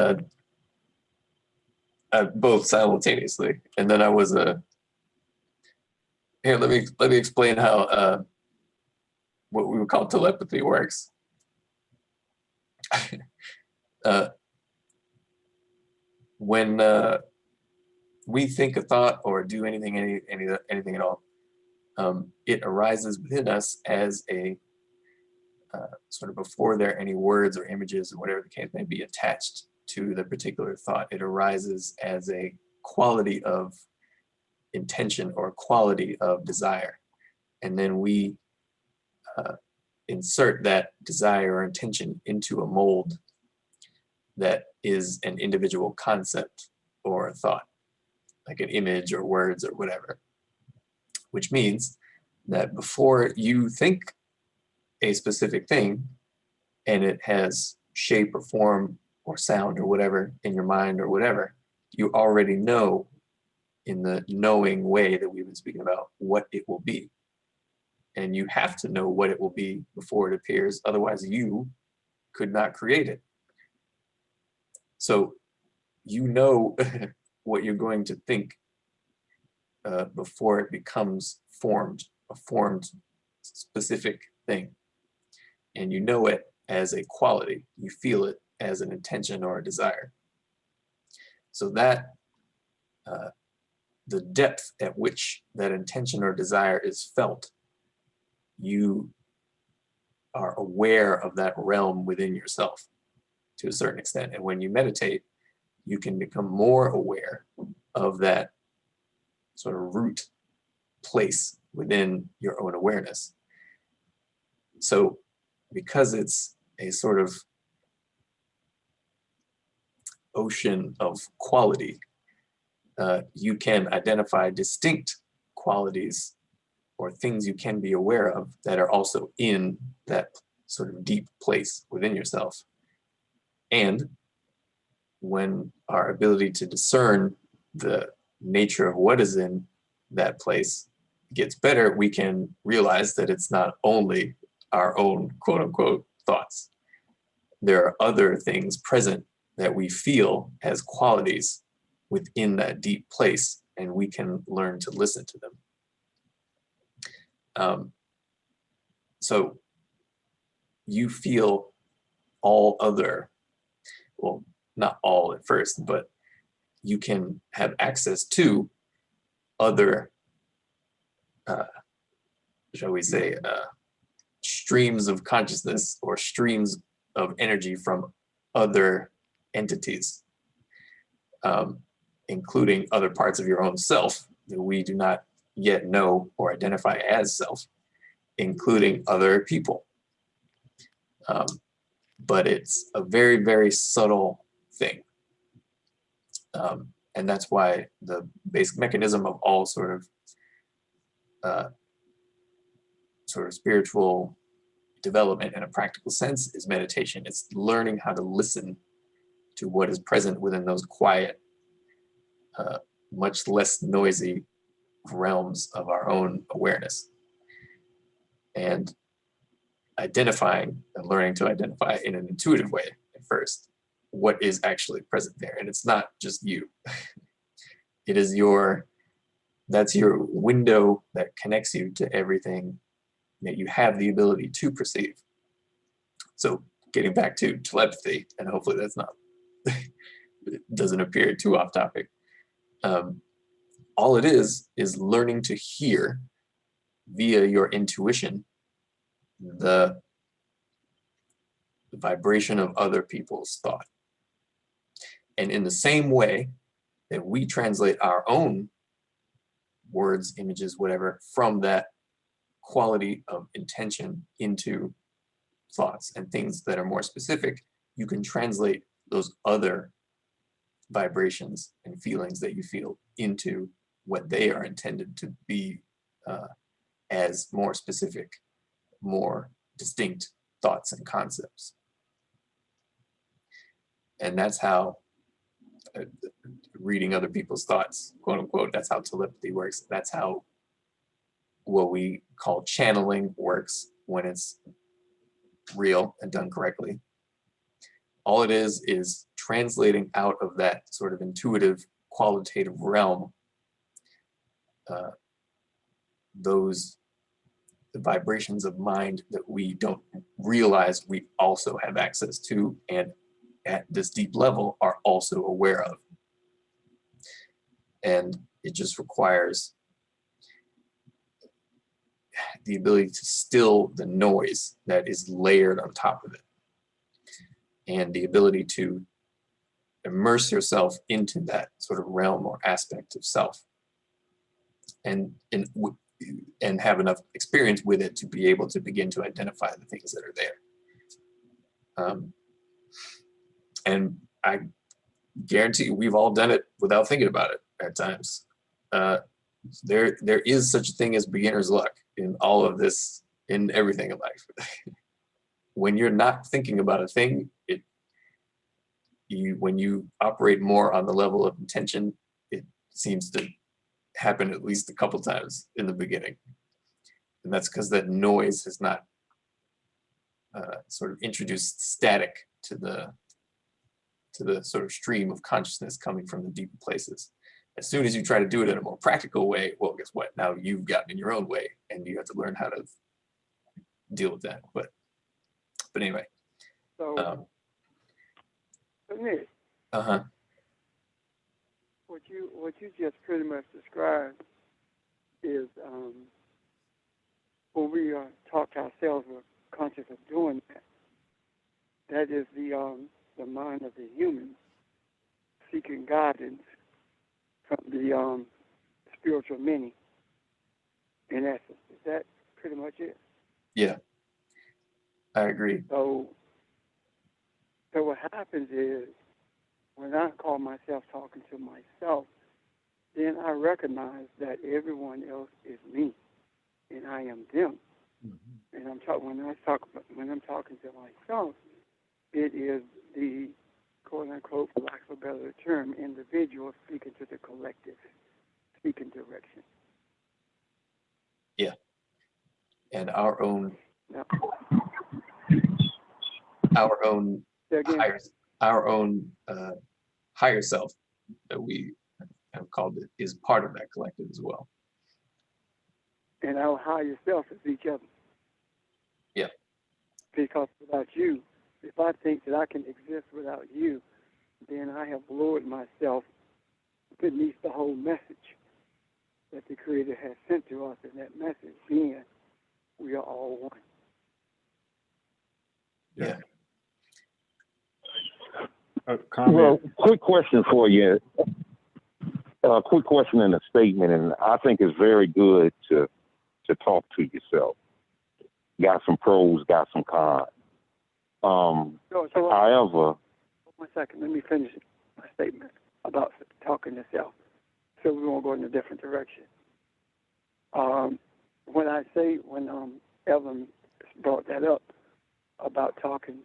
both simultaneously, and then I was here. Let me explain how what we would call telepathy works. When we think a thought or do anything at all, it arises within us as a sort of before there are any words or images or whatever the case may be attached to the particular thought. It arises as a quality of intention or quality of desire. And then we insert that desire or intention into a mold that is an individual concept or a thought, like an image or words or whatever. Which means that before you think a specific thing and it has shape or form or sound or whatever in your mind or whatever, you already know in the knowing way that we've been speaking about what it will be. And you have to know what it will be before it appears, otherwise you could not create it. So you know what you're going to think before it becomes formed, a formed specific thing. And you know it as a quality, you feel it as an intention or a desire. So that the depth at which that intention or desire is felt, you are aware of that realm within yourself to a certain extent. And when you meditate, you can become more aware of that sort of root place within your own awareness. So because it's a sort of ocean of quality, you can identify distinct qualities or things you can be aware of that are also in that sort of deep place within yourself. And when our ability to discern the nature of what is in that place gets better, we can realize that it's not only our own quote unquote thoughts. There are other things present that we feel as qualities within that deep place, and we can learn to listen to them. So you feel all other, well, not all at first, but you can have access to other, shall we say, streams of consciousness or streams of energy from other entities, including other parts of your own self that we do not yet know or identify as self, including other people. But it's a very, very subtle thing. And that's why the basic mechanism of all sort of spiritual development in a practical sense is meditation. It's learning how to listen to what is present within those quiet, much less noisy realms of our own awareness. And identifying and learning to identify in an intuitive way at first what is actually present there. And it's not just you. It is that's your window that connects you to everything that you have the ability to perceive. So getting back to telepathy, and hopefully that's not, it doesn't appear too off topic. All it is learning to hear via your intuition the vibration of other people's thought. And in the same way that we translate our own words, images, whatever, from that quality of intention into thoughts and things that are more specific, you can translate those other vibrations and feelings that you feel into what they are intended to be as more specific, more distinct thoughts and concepts. And that's how reading other people's thoughts, quote unquote, that's how telepathy works. That's how what we call channeling works when it's real and done correctly. All it is translating out of that sort of intuitive, qualitative realm the vibrations of mind that we don't realize we also have access to, and at this deep level are also aware of. And it just requires the ability to still the noise that is layered on top of it, and the ability to immerse yourself into that sort of realm or aspect of self, and have enough experience with it to be able to begin to identify the things that are there. And I guarantee you, we've all done it without thinking about it at times. There is such a thing as beginner's luck in all of this, in everything in life. When you're not thinking about a thing, when you operate more on the level of intention, it seems to happen at least a couple times in the beginning. And that's because that noise has not sort of introduced static to the sort of stream of consciousness coming from the deeper places. As soon as you try to do it in a more practical way, well, guess what? Now you've gotten in your own way, and you have to learn how to deal with that. But anyway. So, Nick, what you just pretty much described is when we talk to ourselves, we're conscious of doing that. That is the mind of the human seeking guidance from the spiritual many, in essence. Is that pretty much it? Yeah, I agree. So what happens is, when I call myself talking to myself, then I recognize that everyone else is me, and I am them. Mm-hmm. And when I'm talking to myself, it is the quote unquote, for lack of a better term, individual speaking to the collective, speaking direction. Yeah, and our own higher self that we have called it is part of that collective as well. And our higher self is each other. Yeah. Because without you, if I think that I can exist without you, then I have lowered myself beneath the whole message that the Creator has sent to us, and that message being, we are all one. Yeah. Well, quick question for you. Quick question and a statement, and I think it's very good to talk to yourself. Got some pros, got some cons. However, 1 second, let me finish my statement about talking to self, so we won't go in a different direction. When Evelyn brought that up about talking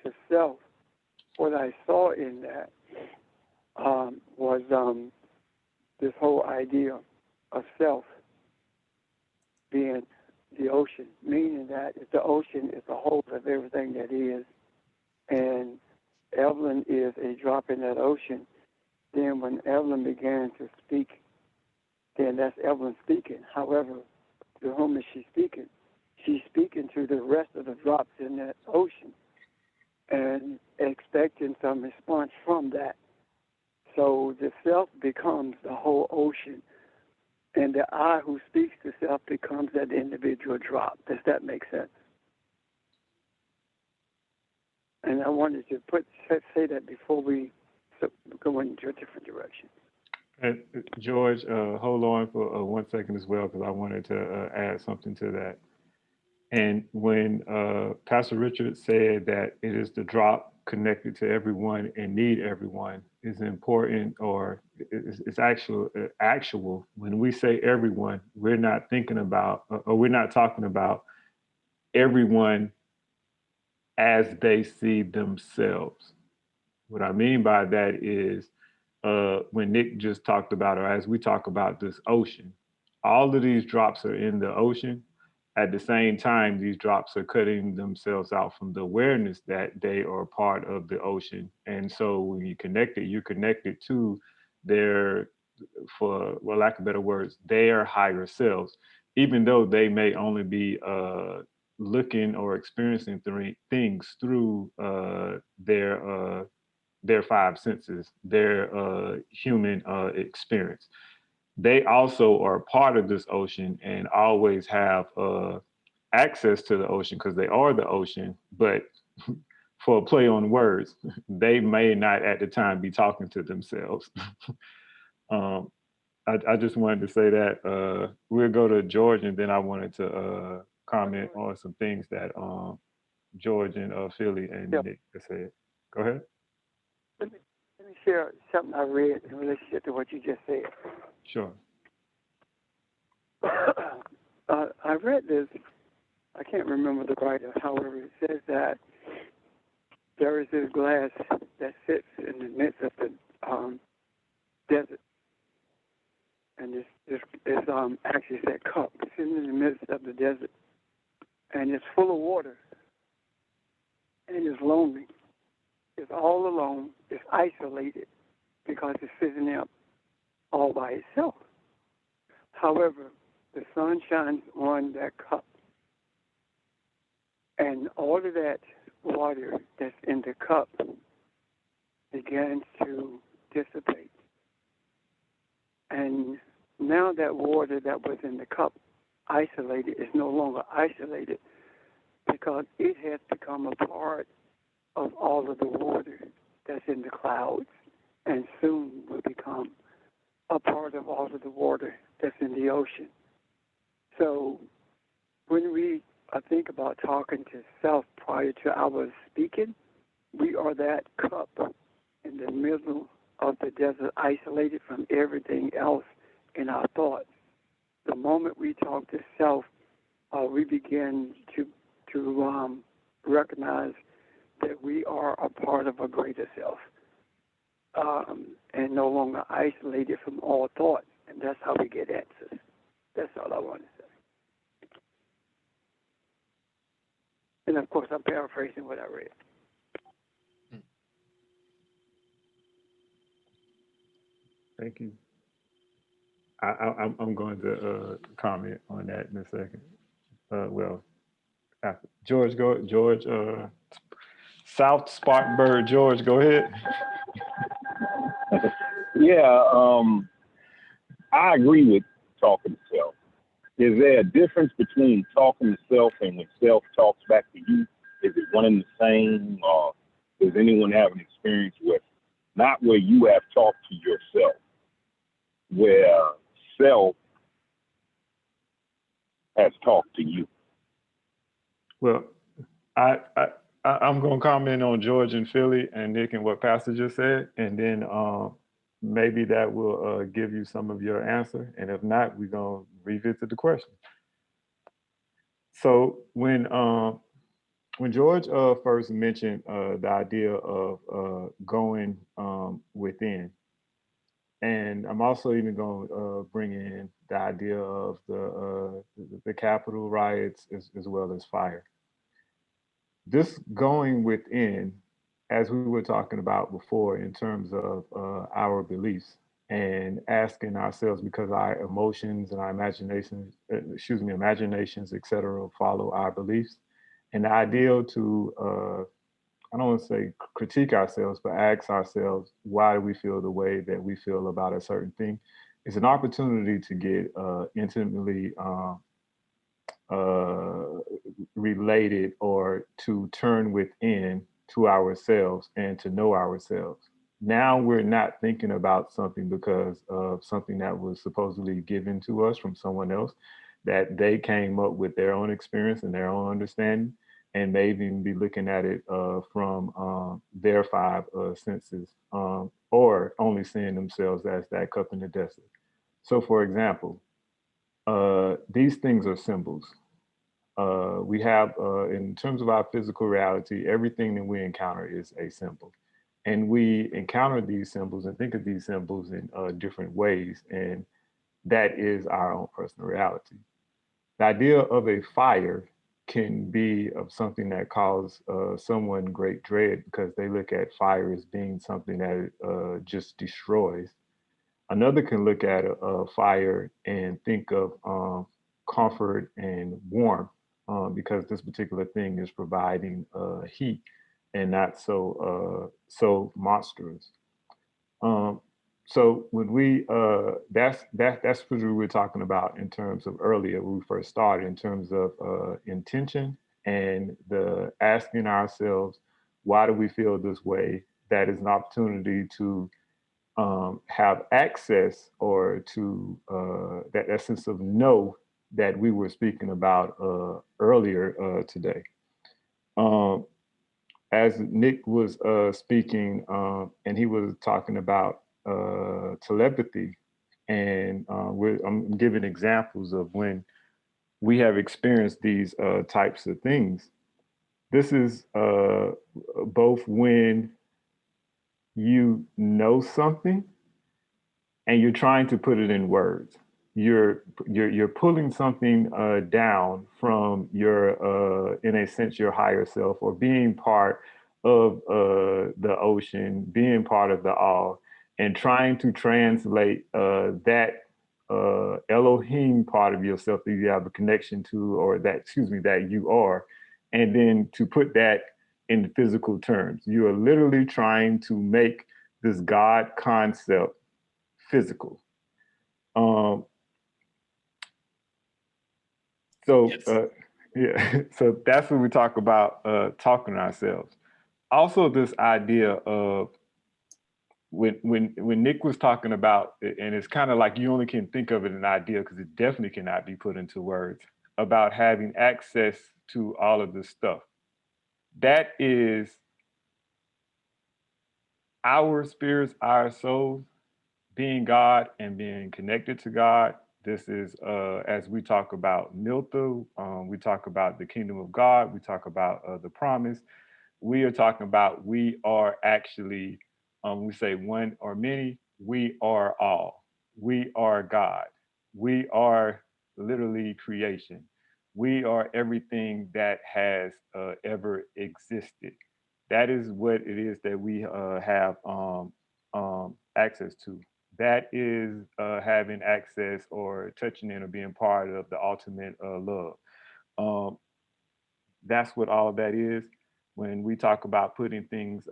to self, what I saw in that was this whole idea of self being the ocean, meaning that if the ocean is the whole of everything that is, and Evelyn is a drop in that ocean, then when Evelyn began to speak, then that's Evelyn speaking. However, to whom is she speaking? She's speaking to the rest of the drops in that ocean and expecting some response from that. So the self becomes the whole ocean, and the I who speaks to self becomes that individual drop. Does that make sense? And I wanted to say that before we go into a different direction. George, hold on for 1 second as well, because I wanted to add something to that. And when Pastor Richard said that it is the drop connected to everyone and need everyone is important, or it's actual. When we say everyone, we're not thinking about, or we're not talking about everyone as they see themselves. What I mean by that is when Nick just talked about, or as we talk about this ocean, all of these drops are in the ocean. At the same time, these drops are cutting themselves out from the awareness that they are part of the ocean. And so when you connect it, you're connected to their, for lack of better words, their higher selves, even though they may only be looking or experiencing things through their five senses, their human experience. they also are part of this ocean and always have access to the ocean because they are the ocean. But for a play on words, they may not at the time be talking to themselves. um, I just wanted to say that we'll go to George, and then I wanted to comment on some things that George and Philly and Yeah. Nick said. Go ahead. Let me share something I read in relationship to what you just said. Sure. I read this. I can't remember the writer. However, it says that there is this glass that sits in the midst of the desert, and this actually that cup sitting in the midst of the desert, and it's full of water, and it's lonely. It's all alone. It's isolated because it's sitting there all by itself. However, the sun shines on that cup, and all of that water that's in the cup begins to dissipate. And now that water that was in the cup isolated is no longer isolated because it has become a part of all of the water that's in the clouds, and soon will become a part of all of the water that's in the ocean. So when we think about talking to self prior to our speaking, we are that cup in the middle of the desert, isolated from everything else in our thoughts. The moment we talk to self, we begin to recognize that we are a part of a greater self, and no longer isolated from all thoughts. And that's how we get answers. That's all I want to say. And of course, I'm paraphrasing what I read. Thank you. I'm going to comment on that in a second. Well, after George, go George. South Spartanburg, George, go ahead. Yeah, I agree with talking to self. Is there a difference between talking to self and when self talks back to you? Is it one and the same, or does anyone have an experience with not where you have talked to yourself, where self has talked to you? Well, I'm going to comment on George and Philly and Nick and what Pastor just said, and then maybe that will give you some of your answer. And if not, we're going to revisit the question. So when George first mentioned the idea of going within, and I'm also even going to bring in the idea of the Capitol riots as well as fire. This going within, as we were talking about before, in terms of our beliefs and asking ourselves, because our emotions and our imaginations, et cetera, follow our beliefs. And the ideal to, I don't want to say critique ourselves, but ask ourselves, why do we feel the way that we feel about a certain thing? It's an opportunity to get intimately related, or to turn within to ourselves and to know ourselves. Now we're not thinking about something because of something that was supposedly given to us from someone else, that they came up with their own experience and their own understanding, and maybe even be looking at it from their five senses, or only seeing themselves as that cup in the desert. So, for example, these things are symbols. We have, in terms of our physical reality, everything that we encounter is a symbol. And we encounter these symbols and think of these symbols in different ways. And that is our own personal reality. The idea of a fire can be of something that causes someone great dread because they look at fire as being something that just destroys. Another can look at a fire and think of comfort and warmth, because this particular thing is providing heat and not so monstrous. So when we that's what we were talking about in terms of earlier when we first started, in terms of intention and the asking ourselves, why do we feel this way? That is an opportunity to have access, or to that essence of know that we were speaking about earlier today. Um, as Nick was speaking, and he was talking about telepathy, and I'm giving examples of when we have experienced these types of things. This is both when you know something and you're trying to put it in words. You're pulling something down from your in a sense your higher self, or being part of the ocean, being part of the all, and trying to translate that Elohim part of yourself that you have a connection to, or that, excuse me, that you are, and then to put that in physical terms. You are literally trying to make this God concept physical. Um, so Yes. yeah, so that's when we talk about talking to ourselves. Also, this idea of when Nick was talking about, and it's kind of like you only can think of it an idea because it definitely cannot be put into words, about having access to all of this stuff. That is our spirits, our souls, being God and being connected to God. This is, as we talk about Miltha, we talk about the kingdom of God, we talk about the promise. We are talking about we are actually, we say one or many, we are all. We are God. We are literally creation. We are everything that has ever existed. That is what it is that we have access to. That is having access or touching in or being part of the ultimate love. Um, that's what all that is. When we talk about putting things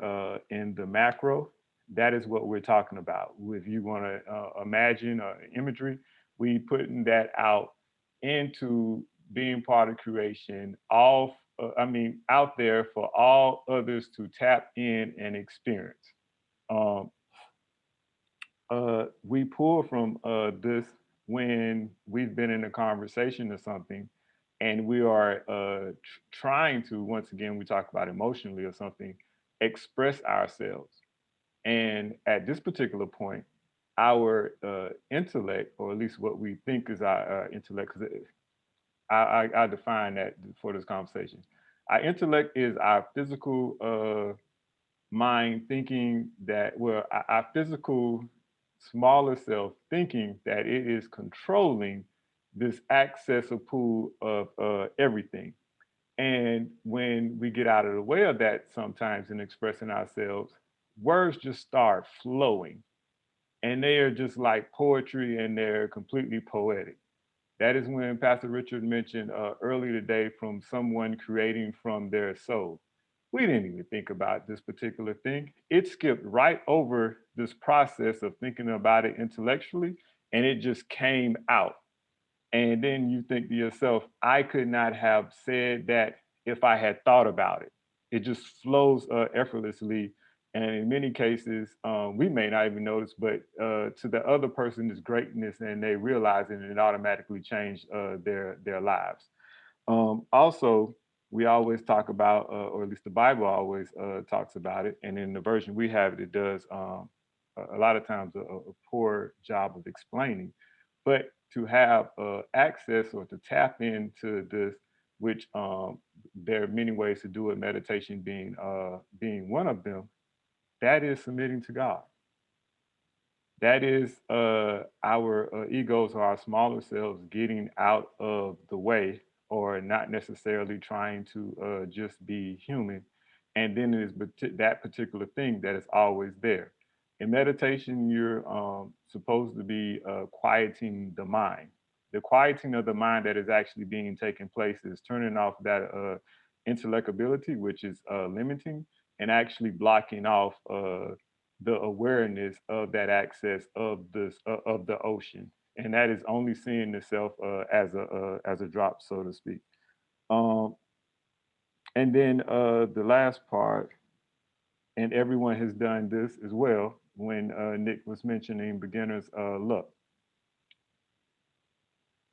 in the macro, that is what we're talking about. If you want to imagine imagery, we putting that out into being part of creation, all out there for all others to tap in and experience. Um, we pull from this when we've been in a conversation or something, and we are trying to, once again, we talk about emotionally or something, express ourselves. And at this particular point, our intellect, or at least what we think is our intellect, because I define that for this conversation. Our intellect is our physical mind thinking that, well, our physical smaller self thinking that it is controlling this accessible pool of everything. And when we get out of the way of that sometimes in expressing ourselves, words just start flowing, and they are just like poetry, and they're completely poetic. That is when Pastor Richard mentioned earlier today, from someone creating from their soul. We didn't even think about this particular thing. It skipped right over this process of thinking about it intellectually, and it just came out. And then you think to yourself, I could not have said that if I had thought about it. It just flows effortlessly. And in many cases, we may not even notice, but to the other person is greatness, and they realize it, and it automatically changed their lives. Also, we always talk about, or at least the Bible always talks about it, and in the version we have it, it does a lot of times a poor job of explaining. But to have access, or to tap into this, which there are many ways to do it, meditation being one of them, that is submitting to God. That is our egos, or our smaller selves, getting out of the way, or not necessarily trying to just be human. And then it is that particular thing that is always there. In meditation, you're supposed to be quieting the mind. The quieting of the mind that is actually being taken place is turning off that intellectability, which is limiting, and actually blocking off the awareness of that access of this of the ocean, and that is only seeing itself as a drop, so to speak. Um, and then the last part, and everyone has done this as well. When Nick was mentioning beginner's luck,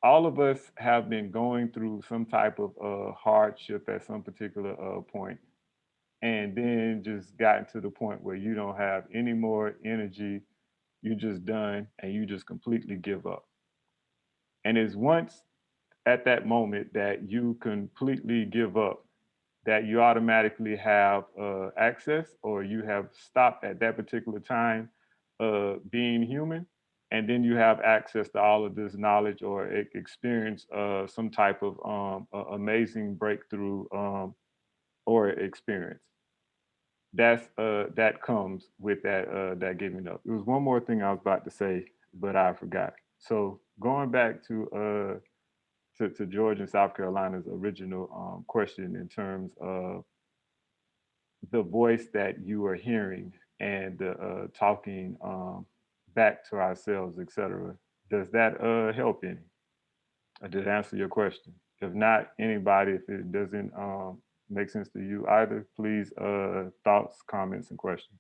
all of us have been going through some type of hardship at some particular point, and then just gotten to the point where you don't have any more energy, you're just done, and you just completely give up. And it's once at that moment that you completely give up that you automatically have access, or you have stopped at that particular time being human, and then you have access to all of this knowledge, or experience some type of amazing breakthrough or experience. That comes with that giving up. There was one more thing I was about to say, but I forgot. So going back to Georgia and South Carolina's original question in terms of the voice that you are hearing and the talking back to ourselves, etc. Does that help any? Or did it answer your question? If not, anybody, if it doesn't make sense to you either, please thoughts, comments, and questions.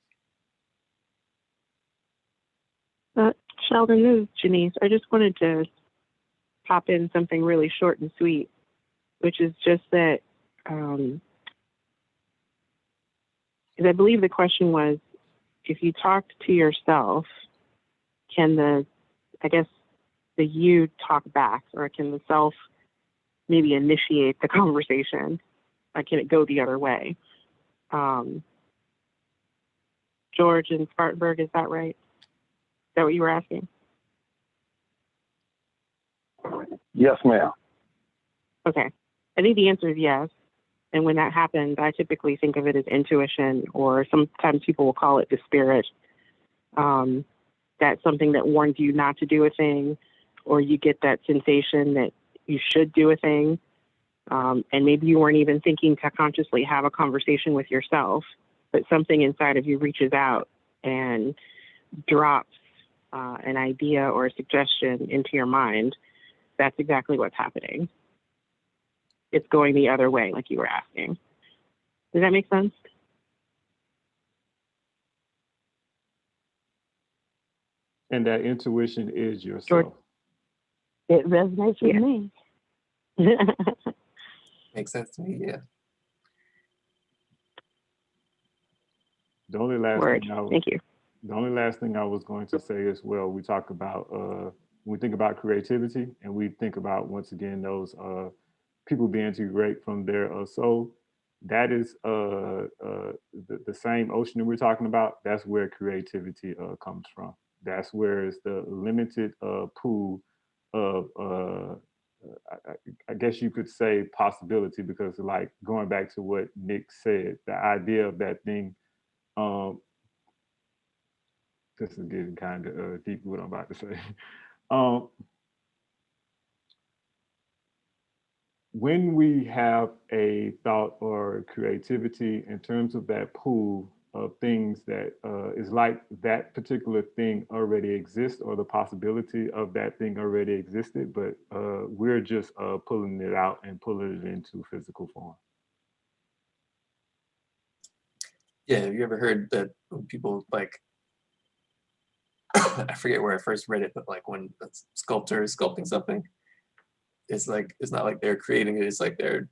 Sheldon, this is Janice. I just wanted to pop in something really short and sweet, which is just that, because I believe the question was, if you talked to yourself, can the you talk back, or can the self maybe initiate the conversation? Like, can it go the other way? George in Spartanburg, is that right? Is that what you were asking? Yes, ma'am. Okay. I think the answer is yes. And when that happens, I typically think of it as intuition, or sometimes people will call it the spirit. That's something that warns you not to do a thing, or you get that sensation that you should do a thing. And maybe you weren't even thinking to consciously have a conversation with yourself, but something inside of you reaches out and drops an idea or a suggestion into your mind. That's exactly what's happening. It's going the other way, like you were asking. Does that make sense? And that intuition is yourself. George? It resonates with me. Makes sense to me, yeah. The only last Word. thing Thank you. The only last thing I was going to say as well, we talk about when we think about creativity, and we think about, once again, those people being too great from their soul. That is the same ocean that we're talking about. That's where creativity comes from. That's where it's the limited pool of I guess you could say possibility, because, like, going back to what Nick said, the idea of that thing. This is getting kind of deep, what I'm about to say. When we have a thought or creativity in terms of that pool of things that is like that particular thing already exists, or the possibility of that thing already existed, but we're just pulling it out and pulling it into physical form. Yeah, have you ever heard that when people, like, I forget where I first read it, but like when a sculptor is sculpting something, it's like, it's not like they're creating it, it's like they're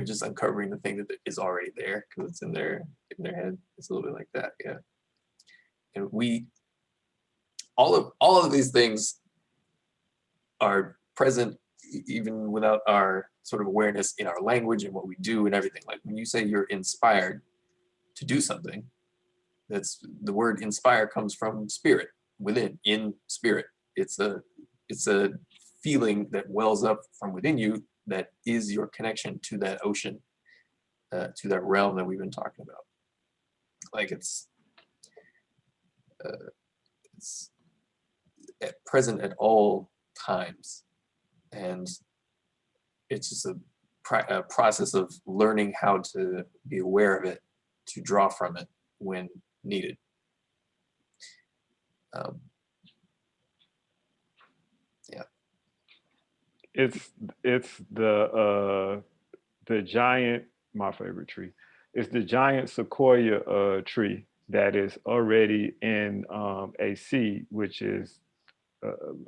just uncovering the thing that is already there because it's in their head. It's a little bit like that, yeah. And all of these things are present even without our sort of awareness in our language and what we do and everything. Like when you say you're inspired to do something, that's the word inspire comes from spirit, within, in spirit. It's a feeling that wells up from within you that is your connection to that ocean, to that realm that we've been talking about. Like it's present at all times, and it's just a process of learning how to be aware of it, to draw from it when needed. Yeah. It's the giant, my favorite tree. It's the giant sequoia tree that is already in a seed, which is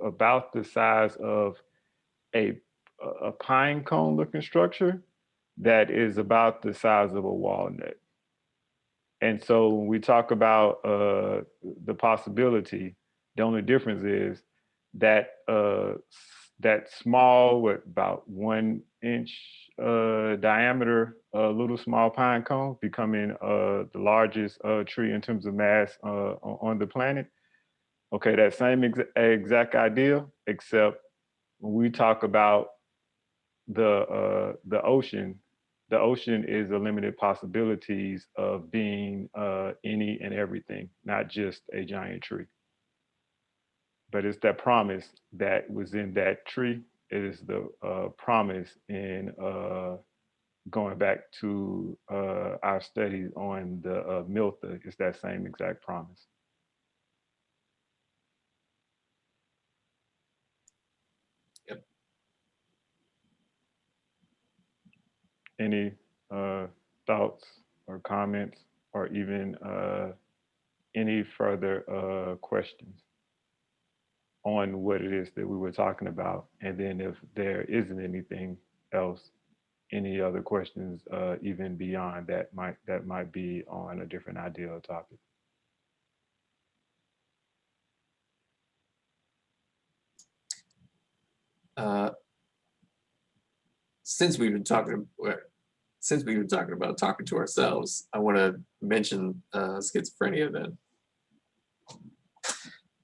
about the size of a pine cone looking structure that is about the size of a walnut. And so when we talk about the possibility, the only difference is that that small, what, about 1 inch diameter, little small pine cone becoming the largest tree in terms of mass on the planet. Okay, that same exact idea, except when we talk about the ocean is a limited possibilities of being any and everything, not just a giant tree. But it's that promise that was in that tree. It is the promise in going back to our studies on the Miltha. It's that same exact promise. Yep. Any thoughts or comments, or even any further questions on what it is that we were talking about? And then if there isn't anything else, any other questions even beyond that might be on a different idea or topic. Since we've been talking about talking to ourselves, I want to mention schizophrenia then,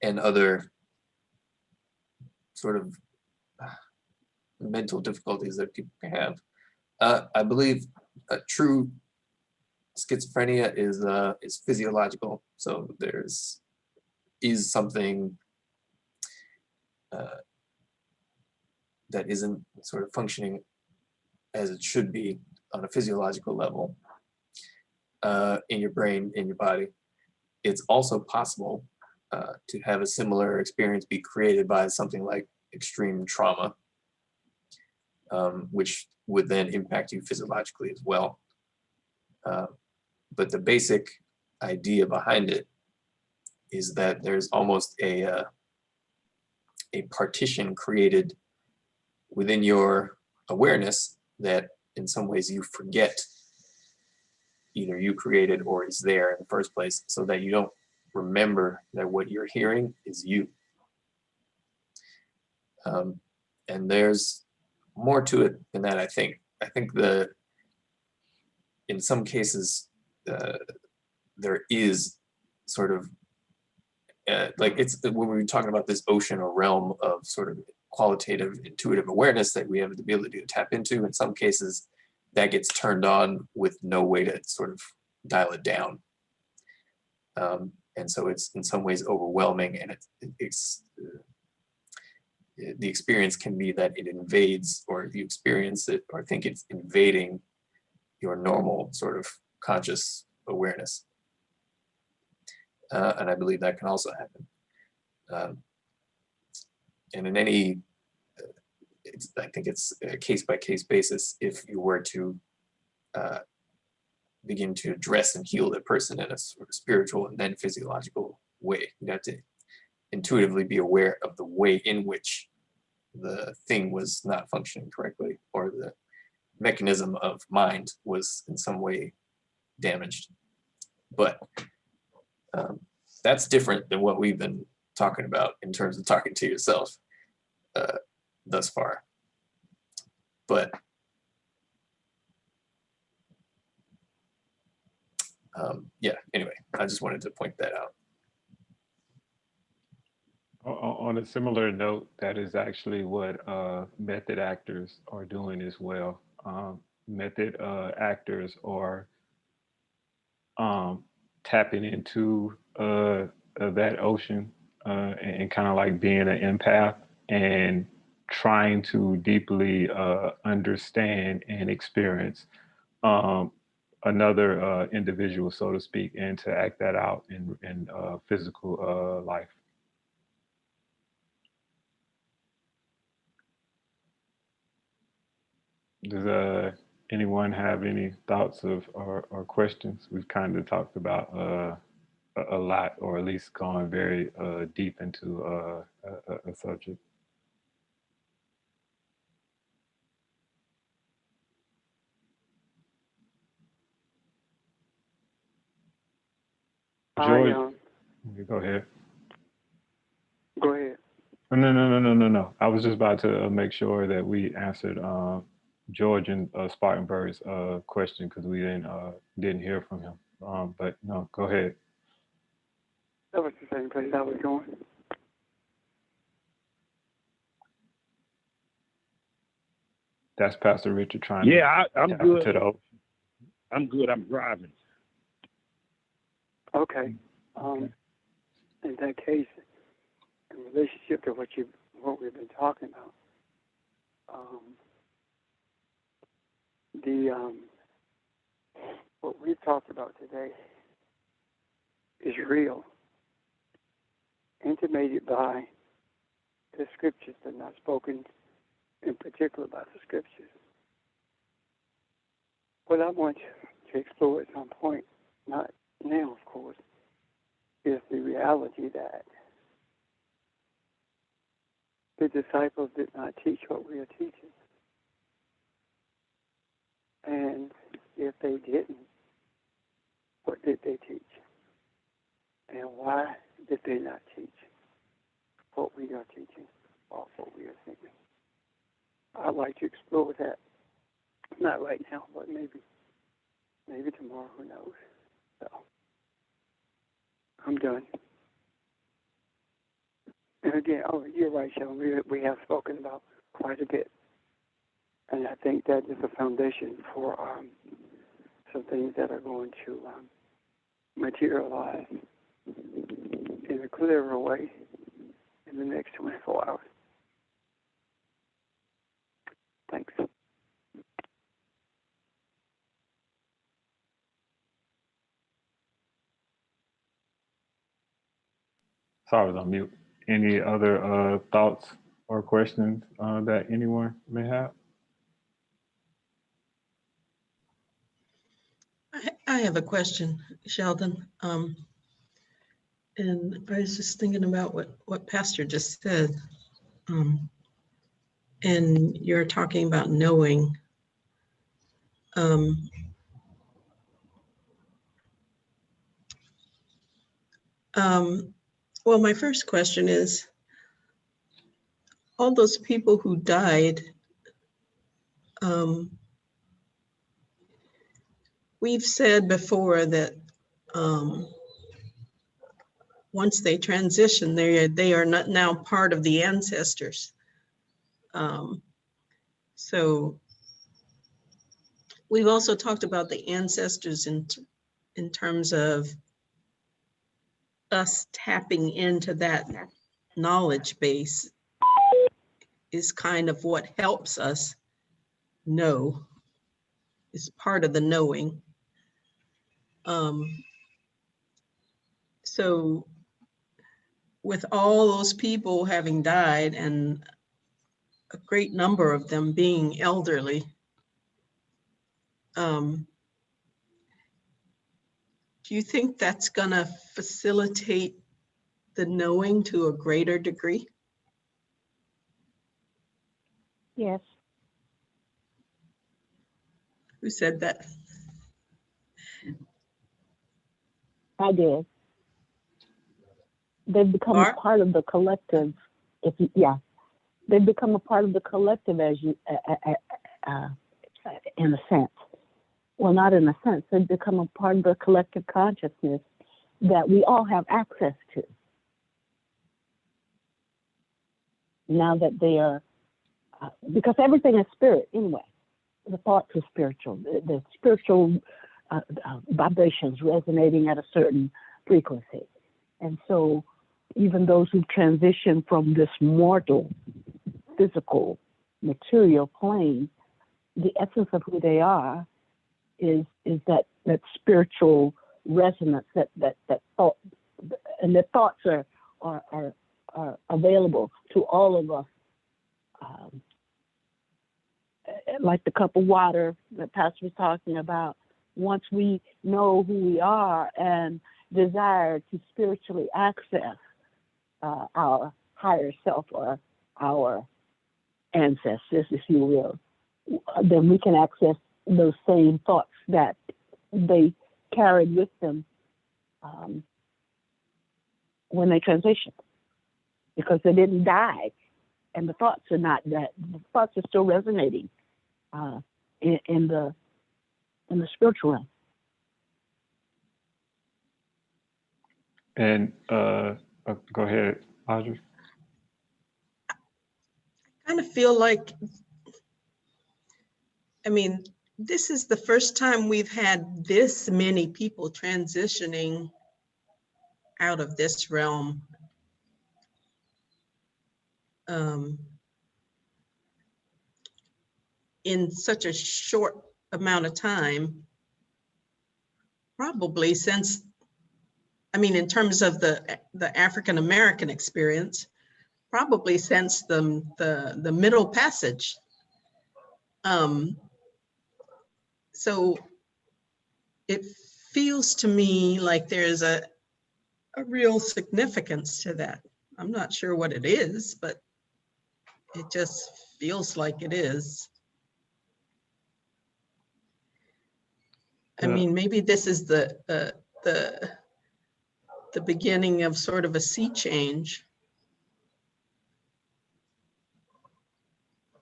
and other sort of mental difficulties that people can have. I believe true schizophrenia is physiological. So is something that isn't sort of functioning as it should be on a physiological level in your brain, in your body. It's also possible to have a similar experience be created by something like extreme trauma, which would then impact you physiologically as well. But the basic idea behind it is that there's almost a partition created within your awareness that in some ways you forget either you created or is there in the first place, so that you don't remember that what you're hearing is you. And there's more to it than that, I think. I think in some cases, there is sort of, like it's when we're talking about this ocean or realm of sort of qualitative, intuitive awareness that we have the ability to tap into. In some cases, that gets turned on with no way to sort of dial it down. And so it's in some ways overwhelming, and the experience can be that it invades, or you experience it or think it's invading your normal sort of conscious awareness. And I believe that can also happen. And in any, I think it's a case-by-case basis if you were to begin to address and heal the person in a sort of spiritual and then physiological way. You'd have to intuitively be aware of the way in which the thing was not functioning correctly, or the mechanism of mind was in some way damaged. But that's different than what we've been talking about in terms of talking to yourself thus far. But yeah, anyway, I just wanted to point that out. On a similar note, that is actually what method actors are doing as well. Method actors are tapping into that ocean and kind of like being an empath and trying to deeply understand and experience another individual, so to speak, and to act that out in physical life. Does anyone have any thoughts or questions? We've kind of talked about a lot, or at least gone very deep into a subject. George, go ahead. Go ahead. No. I was just about to make sure that we answered George and Spartanburg's question, because we didn't hear from him. But no, go ahead. That was the same place I was going. That's Pastor Richard trying Yeah, I'm to good. to the ocean. I'm good. I'm driving. Okay. In that case, in relationship to what we've been talking about, what we've talked about today is real, intimated by the scriptures, but not spoken in particular about the scriptures. What I want to explore at some point, not now, of course, is the reality that the disciples did not teach what we are teaching. And if they didn't, what did they teach? And why did they not teach what we are teaching or what we are thinking? I'd like to explore that. Not right now, but maybe tomorrow, who knows. So, I'm done. And again, you're right, Sheldon. We have spoken about quite a bit. And I think that is a foundation for some things that are going to materialize in a clearer way in the next 24 hours. Thanks. Sorry, I was on mute. Any other thoughts or questions that anyone may have? I have a question, Sheldon. And I was just thinking about what Pastor just said. And you're talking about knowing. Well, my first question is, all those people who died, we've said before that once they transition, they are not now part of the ancestors. So we've also talked about the ancestors in terms of us tapping into that knowledge base is kind of what helps us know, is part of the knowing. So with all those people having died and a great number of them being elderly, do you think that's gonna facilitate the knowing to a greater degree? Yes. Who said that? I did. They've become a part of the collective. They've become a part of the collective, as you, in a sense. Well, not in a sense. They've become a part of the collective consciousness that we all have access to. Now that they are, because everything is spirit anyway. The thoughts are spiritual. The spiritual vibrations resonating at a certain frequency. And so even those who transition from this mortal, physical, material plane, the essence of who they are that spiritual resonance, that thought, and the thoughts are available to all of us. Like the cup of water that Pastor was talking about, once we know who we are and desire to spiritually access our higher self or our ancestors, if you will, then we can access those same thoughts that they carried with them when they transitioned, because they didn't die, and the thoughts are not that. The thoughts are still resonating in the spiritual realm. And go ahead, Audrey. I kind of feel like, I mean, this is the first time we've had this many people transitioning out of this realm. In such a short amount of time, probably since, I mean, in terms of the African-American experience, probably since the Middle Passage. So it feels to me like there's a real significance to that. I'm not sure what it is, but it just feels like it is. I mean, maybe this is the beginning of sort of a sea change.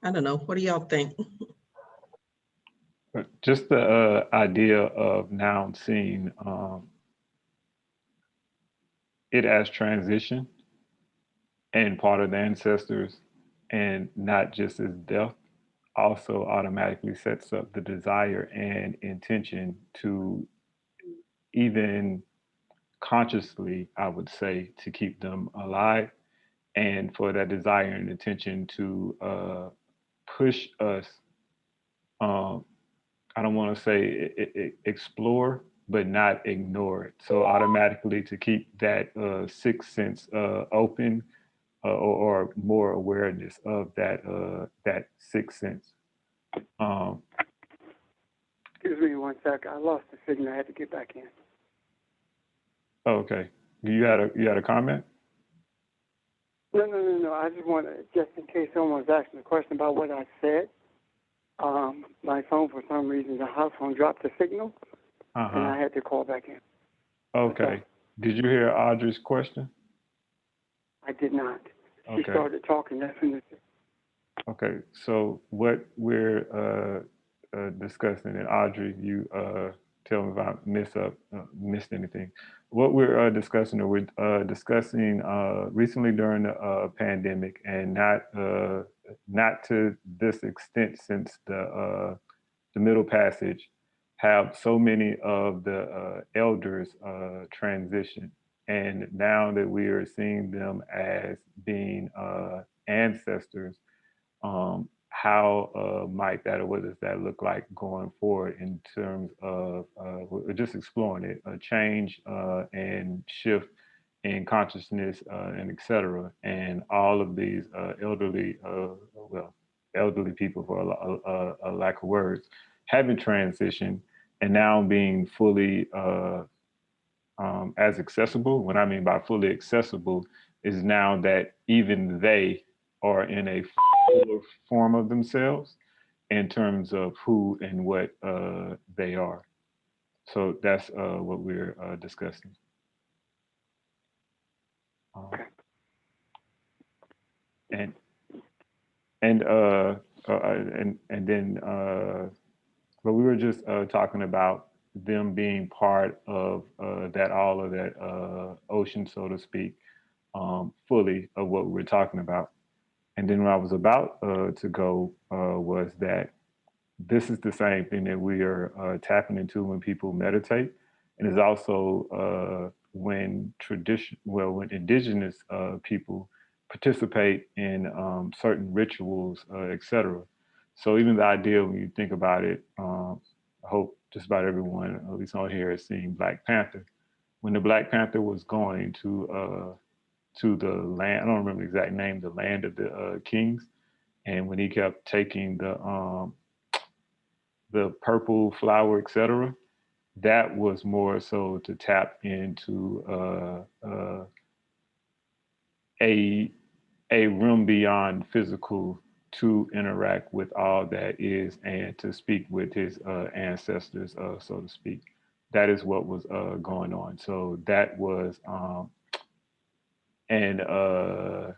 I don't know. What do y'all think? Just the idea of now seeing it as transition and part of the ancestors, and not just as death, also automatically sets up the desire and intention to even consciously, I would say, to keep them alive, and for that desire and intention to push us. I don't want to say explore, but not ignore it. So automatically to keep that sixth sense open, or more awareness of that sixth sense. Excuse me one sec. I lost the signal. I had to get back in. Okay. You had a comment? No. I just want to, just in case someone was asking a question about what I said. My phone, for some reason, the house phone dropped the signal, and I had to call back in. Okay. Did you hear Audrey's question? I did not. She Okay. started talking. That's when Okay. So what we're discussing, and Audrey, you tell me if I missed anything. What we're discussing, or we're discussing recently during the pandemic, and not to this extent since the Middle Passage, have so many of the elders transition, and now that we are seeing them as being ancestors, how might that, or what does that look like going forward in terms of we're just exploring it, a change and shift in consciousness and et cetera, and all of these elderly people, for a lack of words, having transitioned and now being fully as accessible. What I mean by fully accessible is now that even they are in a fuller form of themselves in terms of who and what they are. So that's what we're discussing. And then but we were just talking about them being part of that, all of that ocean, so to speak, fully of what we're talking about. And then what I was about to go was that this is the same thing that we are tapping into when people meditate, and is also when indigenous people participate in certain rituals, etc. So even the idea, when you think about it, I hope just about everyone, at least on here, has seen Black Panther. When the Black Panther was going to the land, I don't remember the exact name, the land of the kings, and when he kept taking the purple flower, etc., that was more so to tap into a room beyond physical to interact with all that is and to speak with his ancestors, so to speak. That is what was going on. So that was a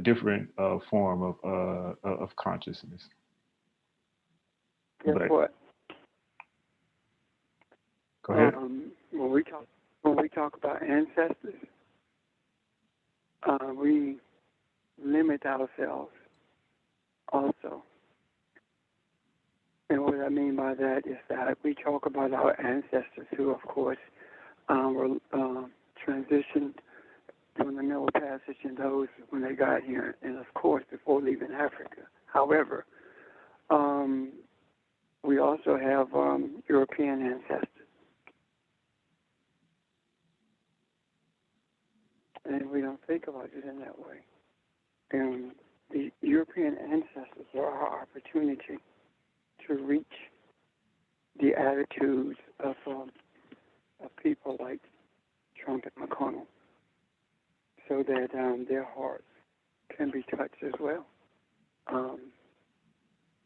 different form of consciousness. Guess But what? go ahead. When we talk about ancestors, we limit ourselves also. And what I mean by that is that we talk about our ancestors who, of course, were transitioned during the Middle Passage and those when they got here, and of course, before leaving Africa. However, we also have European ancestors. And we don't think about it in that way. And the European ancestors are our opportunity to reach the attitudes of people like Trump and McConnell, so that their hearts can be touched as well.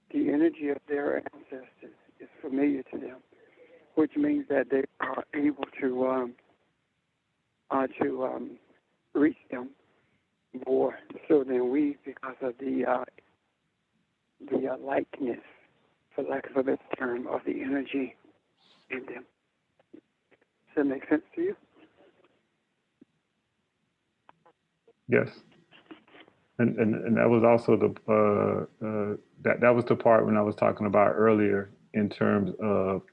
The energy of their ancestors is familiar to them, which means that they are able to reach them more so than we, because of the likeness, for lack of a better term, of the energy in them. Does that make sense to you? Yes. And that was also the that was the part when I was talking about earlier in terms of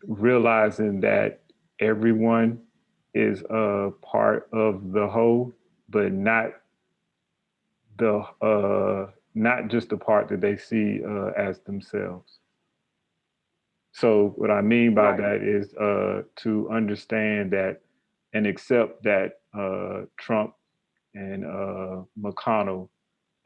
realizing that everyone is a part of the whole, but not just the part that they see as themselves. So what I mean by that is to understand that and accept that Trump and McConnell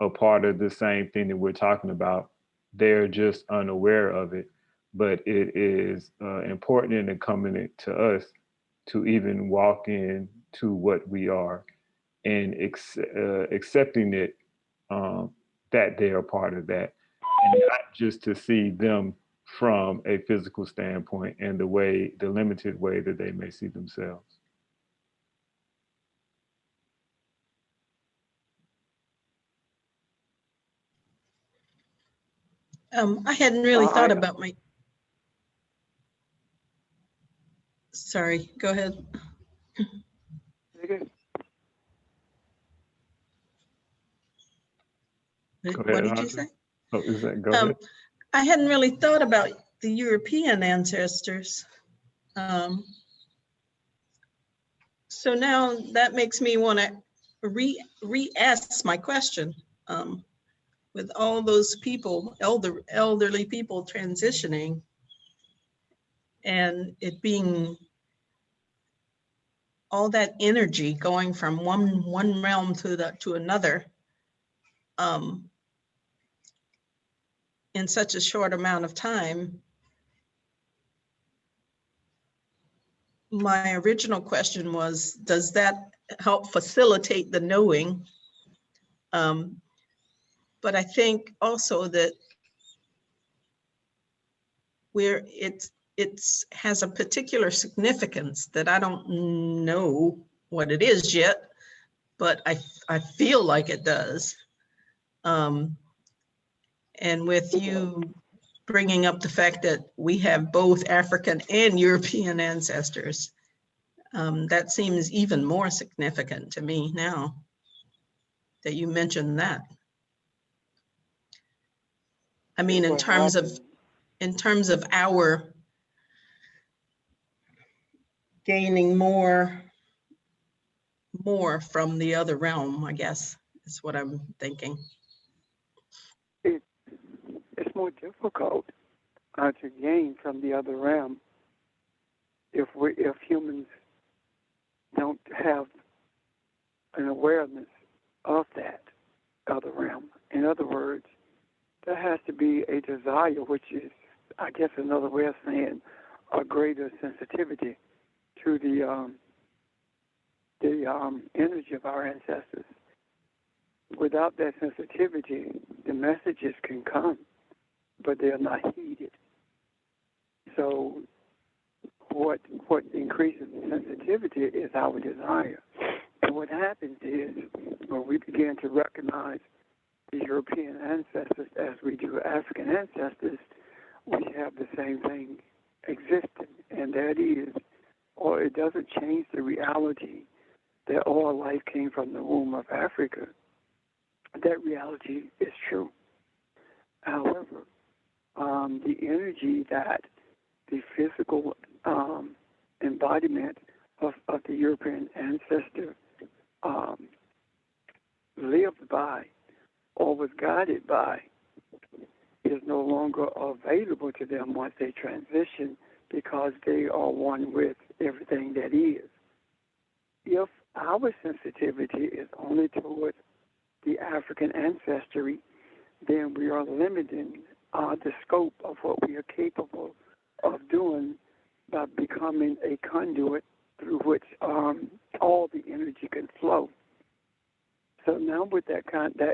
are part of the same thing that we're talking about. They're just unaware of it, but it is important and incumbent to us to even walk into what we are and accepting it, that they are part of that, and not just to see them from a physical standpoint and the limited way that they may see themselves. I hadn't really thought about my. Sorry, go ahead. Go What ahead, did you say? Oh, is that, go ahead. I hadn't really thought about the European ancestors. So now that makes me want to re-ask my question. With all those people, elderly people transitioning, and it being all that energy going from one realm to another, in such a short amount of time. My original question was, does that help facilitate the knowing? But I think also that it has a particular significance that I don't know what it is yet, but I feel like it does. And with you bringing up the fact that we have both African and European ancestors, that seems even more significant to me now that you mentioned that. I mean, in terms of our gaining more from the other realm, I guess is what I'm thinking. It's more difficult to gain from the other realm if humans don't have an awareness of that other realm. In other words, there has to be a desire, which is, I guess, another way of saying a greater sensitivity to the energy of our ancestors. Without that sensitivity, the messages can come, but they are not heeded. So what increases the sensitivity is our desire. And what happens is when we begin to recognize the European ancestors as we do African ancestors, we have the same thing existing, and that is, or it doesn't change the reality that all life came from the womb of Africa. That reality is true. However, the energy that the physical embodiment of the European ancestor lived by or was guided by is no longer available to them once they transition, because they are one with everything that is. If our sensitivity is only towards the African ancestry, then we are limiting the scope of what we are capable of doing by becoming a conduit through which all the energy can flow. So now with that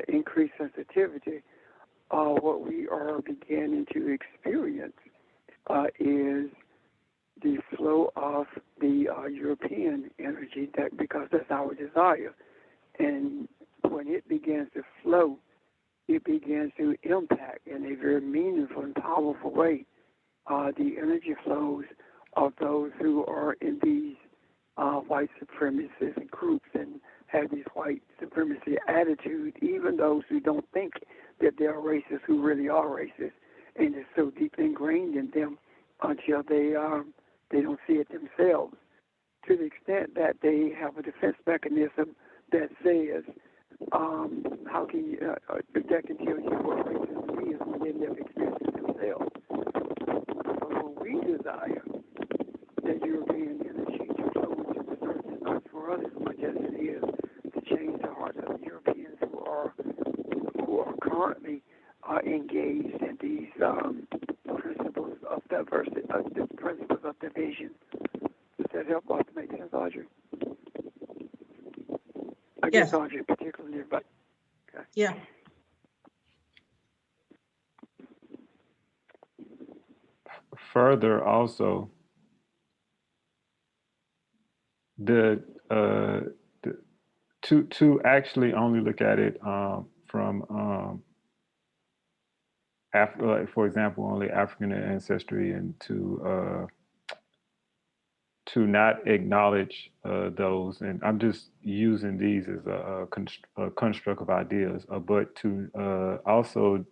increased sensitivity, what we are beginning to experience is the flow of the European energy, because that's our desire. And when it begins to flow, it begins to impact in a very meaningful and powerful way the energy flows of those who are in these white supremacist groups and have these white supremacy attitude, even those who don't think that they are racist, who really are racist, and it's so deeply ingrained in them until they don't see it themselves, to the extent that they have a defense mechanism that says, how can you, that can tell you what racism is when they never experienced it themselves. So when we desire that European energy to flow into the earth, it's not for us as much as it is to change the hearts of the Europeans who are currently engaged in these principles of diversity, the principles of division. Does that help us make sense, Audrey? I guess Audrey particularly, but okay. Yeah. Further, also, to actually only look at it from after, for example, only African ancestry, and to not acknowledge those, and I'm just using these as a construct of ideas, but to also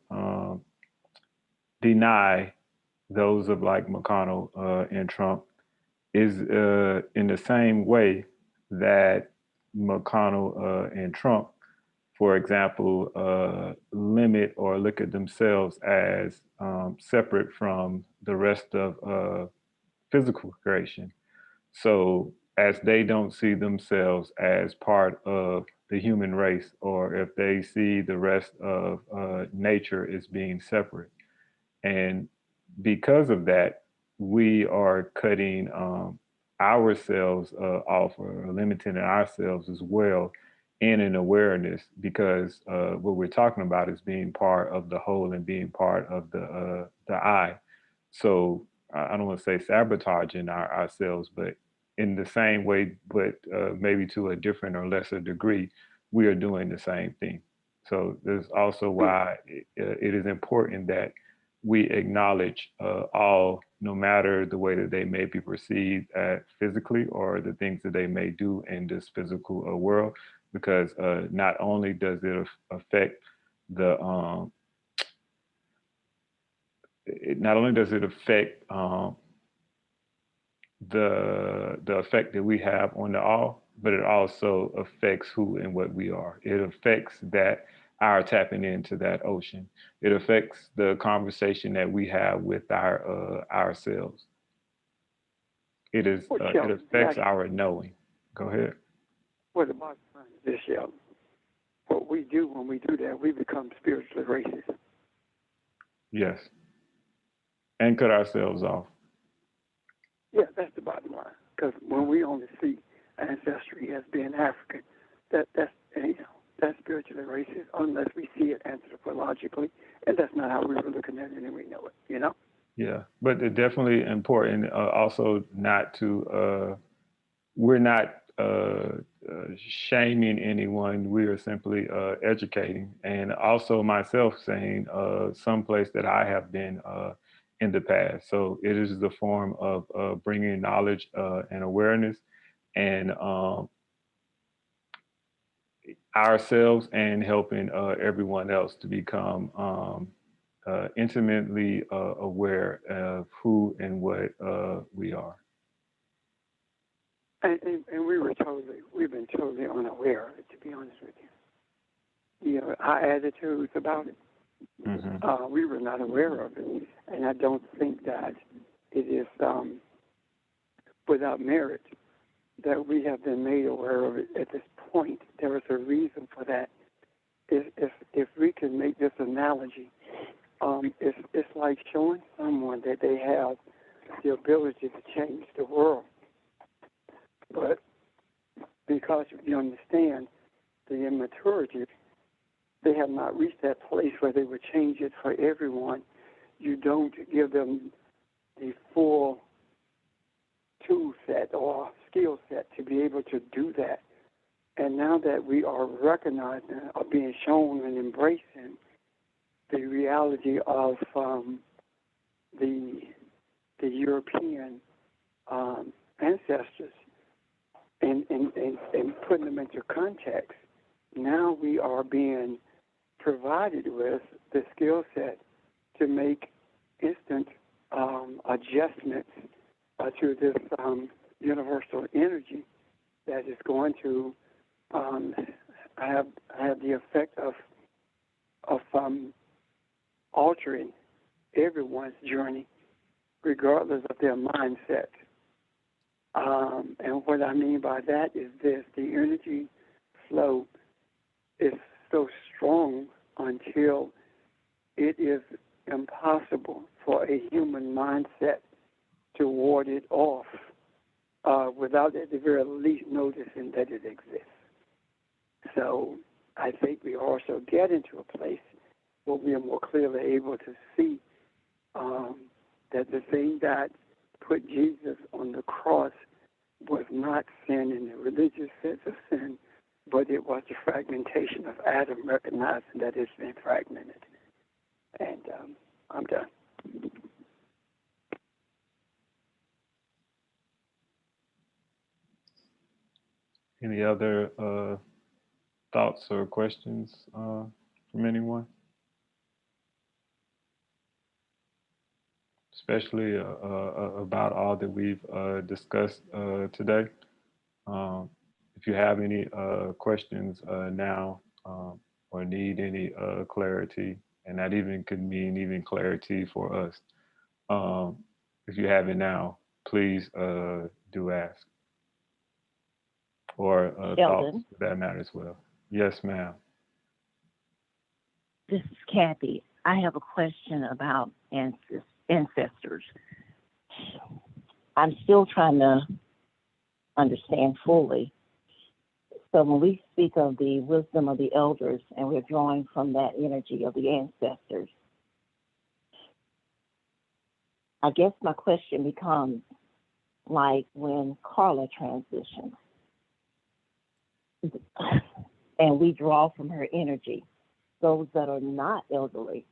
deny those of like McConnell and Trump is in the same way that McConnell and Trump, for example, limit or look at themselves as separate from the rest of physical creation. So as they don't see themselves as part of the human race, or if they see the rest of nature as being separate. And because of that, we are cutting ourselves off, or limiting ourselves as well in an awareness, because what we're talking about is being part of the whole and being part of the I. So I don't want to say sabotaging ourselves, but in the same way, but maybe to a different or lesser degree, we are doing the same thing. So there's also why it is important that we acknowledge all, no matter the way that they may be perceived physically, or the things that they may do in this physical world, because not only does it affect the not only does it affect the effect that we have on the all, but it also affects who and what we are. It affects that our tapping into that ocean. It affects the conversation that we have with our ourselves. Well, It Sheldon, affects our knowing. Go ahead. what the bottom line is this, Sheldon. What we do when we do that, we become spiritually racist. Yes. And cut ourselves off. Yeah, that's the bottom line. Because when we only see ancestry as being African, that's that's spiritually racist unless we see it anthropologically, and that's not how we were looking at it, and we know it. Yeah, but it's definitely important also not to, we're not shaming anyone. We are simply educating. And also myself saying someplace that I have been in the past. So it is the form of bringing knowledge and awareness and ourselves and helping everyone else to become intimately aware of who and what we are. And we've been totally unaware of it, to be honest with you. Our attitudes about it, we were not aware of it. And I don't think that it is without merit that we have been made aware of it at this point. There is a reason for that. If we can make this analogy, it's like showing someone that they have the ability to change the world. But because you understand the immaturity, they have not reached that place where they would change it for everyone. You don't give them the full tool set or skill set to be able to do that. And now that we are recognizing or being shown and embracing the reality of the European ancestors and putting them into context, now we are being provided with the skill set to make instant adjustments to this universal energy that is going to have the effect of altering everyone's journey, regardless of their mindset. And what I mean by that is this: the energy flow is so strong until it is impossible for a human mindset to ward it off without at the very least noticing that it exists. So I think we also get into a place where we are more clearly able to see that the thing that put Jesus on the cross was not sin in the religious sense of sin, but it was the fragmentation of Adam, recognizing that it's been fragmented. And I'm done. Any other thoughts or questions from anyone? Especially about all that we've discussed today. If you have any questions now or need any clarity, and that even could mean even clarity for us, if you have it now, please do ask. Or thoughts for that matter as well. Yes, ma'am. This is Kathy. I have a question about ancestors. I'm still trying to understand fully. So when we speak of the wisdom of the elders and we're drawing from that energy of the ancestors, I guess my question becomes like when Carla transitioned and we draw from her energy, those that are not elderly.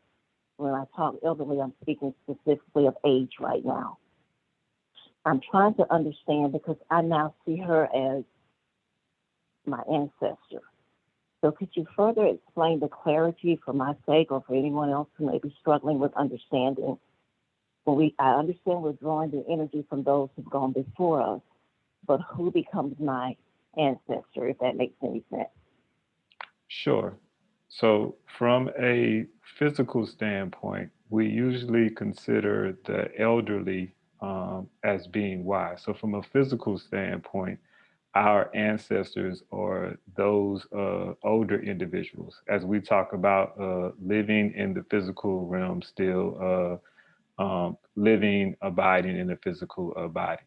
When I talk elderly, I'm speaking specifically of age right now. I'm trying to understand because I now see her as my ancestor. So could you further explain the clarity for my sake or for anyone else who may be struggling with understanding? I understand we're drawing the energy from those who've gone before us, but who becomes my ancestor, if that makes any sense? Sure. So, from a physical standpoint, we usually consider the elderly as being wise. So, from a physical standpoint, our ancestors are those older individuals. As we talk about living in the physical realm, still living, abiding in the physical body.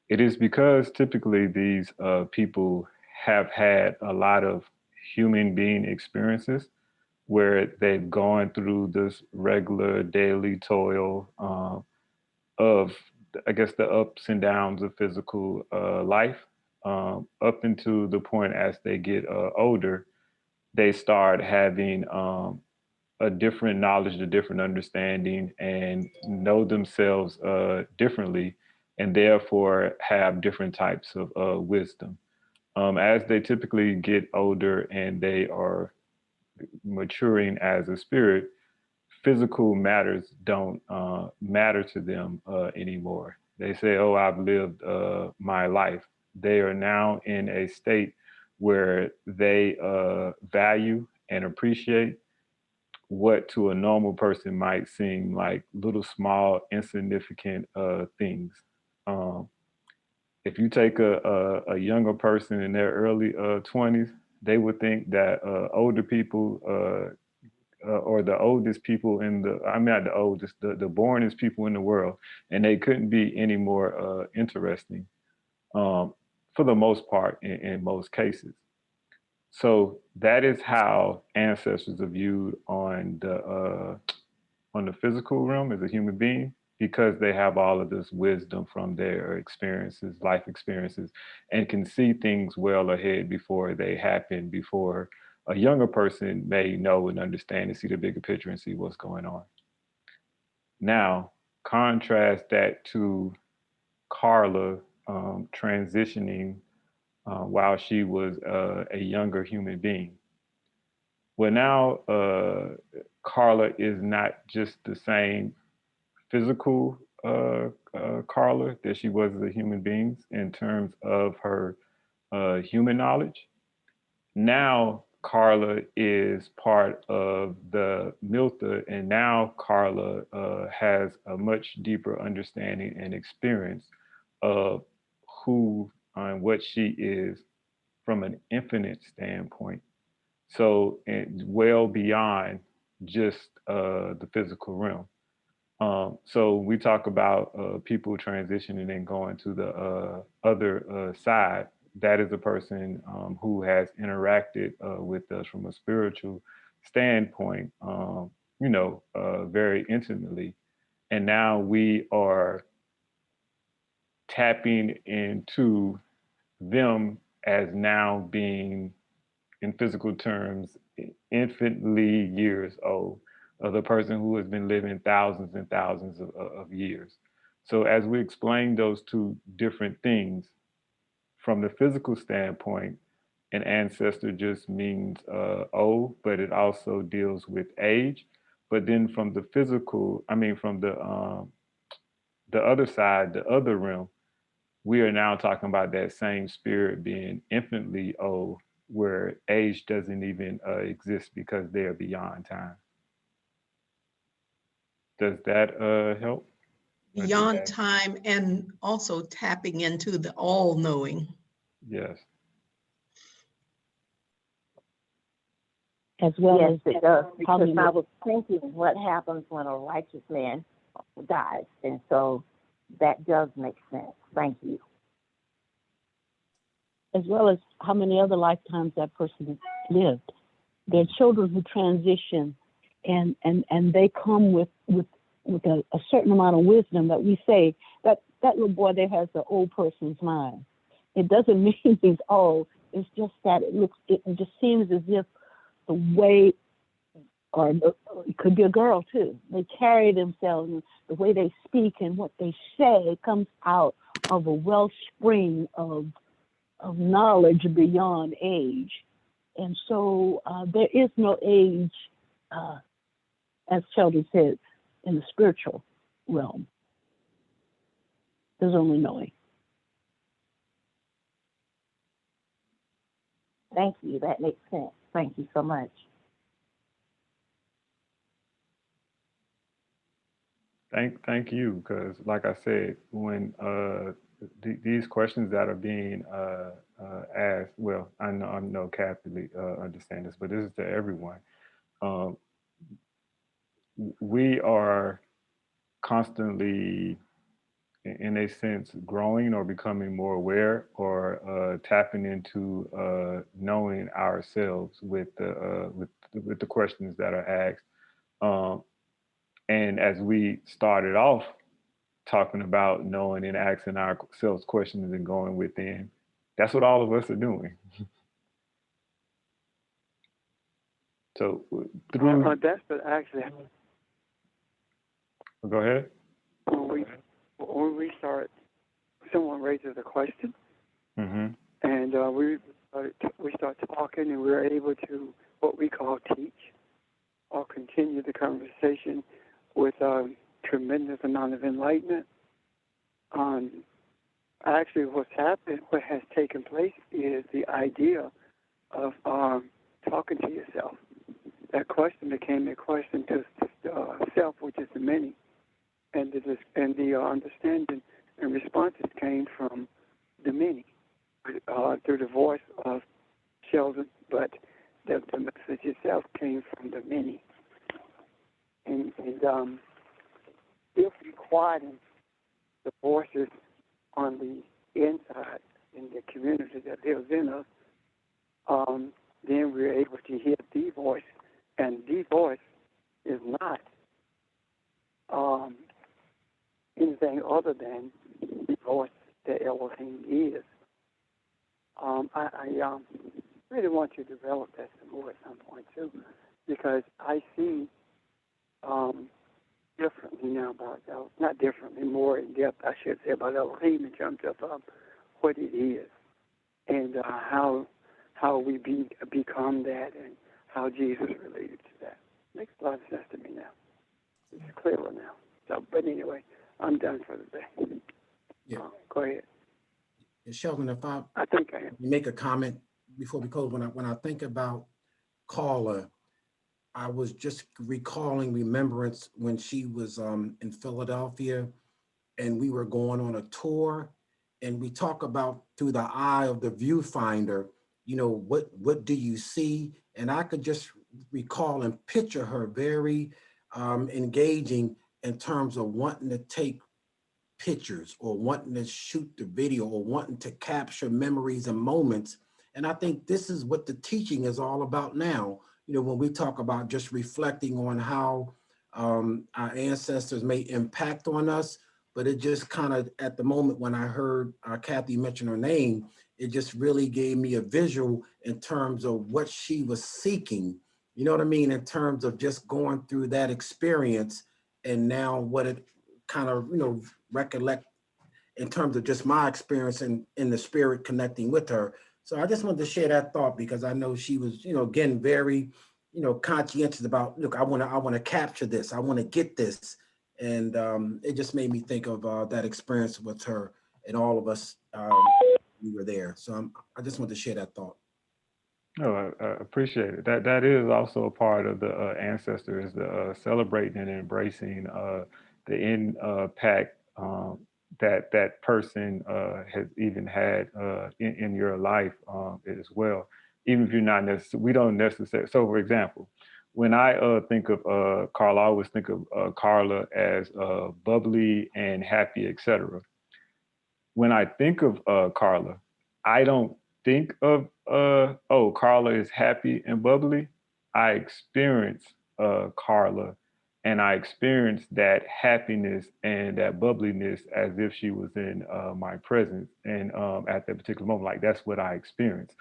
It is because typically these people have had a lot of human being experiences where they've gone through this regular daily toil of, I guess, the ups and downs of physical life, up into the point as they get older, they start having a different knowledge, a different understanding, and know themselves differently, and therefore have different types of wisdom. As they typically get older and they are maturing as a spirit, physical matters don't matter to them anymore. They say, "Oh, I've lived my life." They are now in a state where they value and appreciate what to a normal person might seem like little small insignificant things. Um, if you take a younger person in their early 20s, they would think that older people or the oldest people in the, I'm not the oldest, the bornest people in the world, and they couldn't be any more interesting um, for the most part in most cases. So that is how ancestors are viewed on the physical realm as a human being, because they have all of this wisdom from their experiences, life experiences, and can see things well ahead before they happen, before a younger person may know and understand and see the bigger picture and see what's going on. Now, contrast that to Carla transitioning while she was a younger human being. Well, now Carla is not just the same physical Carla that she was as a human being in terms of her human knowledge. Now Carla is part of the Miltha, and now Carla has a much deeper understanding and experience of who and what she is from an infinite standpoint. So, and well beyond just the physical realm. So we talk about people transitioning and going to the other side. That is a person who has interacted with us from a spiritual standpoint, very intimately. And now we are tapping into them as now being, in physical terms, infinitely years old, of the person who has been living thousands and thousands of years. So, as we explain those two different things, from the physical standpoint, an ancestor just means old, but it also deals with age. But then from the physical, I mean, from the other side, the other realm, we are now talking about that same spirit being infinitely old, where age doesn't even exist because they are beyond time. Does that help? Or did Beyond that? time and also tapping into the all-knowing. Yes. as well Yes, as it does, how because many, I was thinking what happens when a righteous man dies. And so that does make sense. Thank you. as well as how many other lifetimes that person lived. There are children who transition, and they come with a certain amount of wisdom that we say that little boy there has the old person's mind. It doesn't mean he's old. It's just that it just seems as if the way, or it could be a girl too, they carry themselves, and the way they speak and what they say comes out of a wellspring of knowledge beyond age. And so there is no age, as Sheldon said, in the spiritual realm. There's only knowing. Thank you. That makes sense. Thank you so much. Thank you, because like I said, when these questions that are being asked, well, I know Kathy understand this, but this is to everyone. Um, we are constantly, in a sense, growing or becoming more aware or tapping into knowing ourselves with the questions that are asked. Um, and as we started off talking about knowing and asking ourselves questions and going within, that's what all of us are doing. So through, That's what actually go ahead. when we start. Someone raises a question, Mm-hmm. and we start talking, and we're able to what we call teach or continue the conversation with a tremendous amount of enlightenment. Actually, what has taken place is the idea of talking to yourself. That question became a question to self, which is the many, and the understanding and responses came from the many through the voice of Sheldon, but the message itself came from the many. And if we quieten the voices on the inside in the community that lives in us, then we're able to hear the voice. And the voice is not anything other than the voice that Elohim is. I really want you to develop that some more at some point too, because I see differently now about not differently, more in depth, I should say, about Elohim in terms of what it is and how we become that and how Jesus related to that. Makes a lot of sense to me now. It's clearer now. So, but anyway, I'm done for the day. Yeah. Go ahead. Sheldon, if I think I am. make a comment before we close, when I think about Carla, I was just recalling remembrance when she was in Philadelphia and we were going on a tour, and we talk about through the eye of the viewfinder, you know, what do you see? And I could just recall and picture her very engaging in terms of wanting to take pictures or wanting to shoot the video or wanting to capture memories and moments. And I think this is what the teaching is all about now. You know, when we talk about just reflecting on how our ancestors may impact on us, but it just kind of, at the moment when I heard Kathy mention her name, it just really gave me a visual in terms of what she was seeking, you know what I mean? In terms of just going through that experience and now what it kind of, you know, recollect in terms of just my experience in the spirit connecting with her. So I just wanted to share that thought because I know she was, you know, again, very, you know, conscientious about, look, I want to capture this. I want to get this. And it just made me think of that experience with her and all of us. We were there. So I just wanted to share that thought. No, I appreciate it. That is also a part of the ancestor, is the celebrating and embracing the impact that person has even had in your life as well. Even if you're not necessarily, we don't necessarily. So, for example, when I think of Carla, I always think of Carla as bubbly and happy, etc. When I think of Carla, I don't think of oh, Carla is happy and bubbly. I experience Carla, and I experience that happiness and that bubbliness as if she was in my presence and at that particular moment. Like that's what I experienced.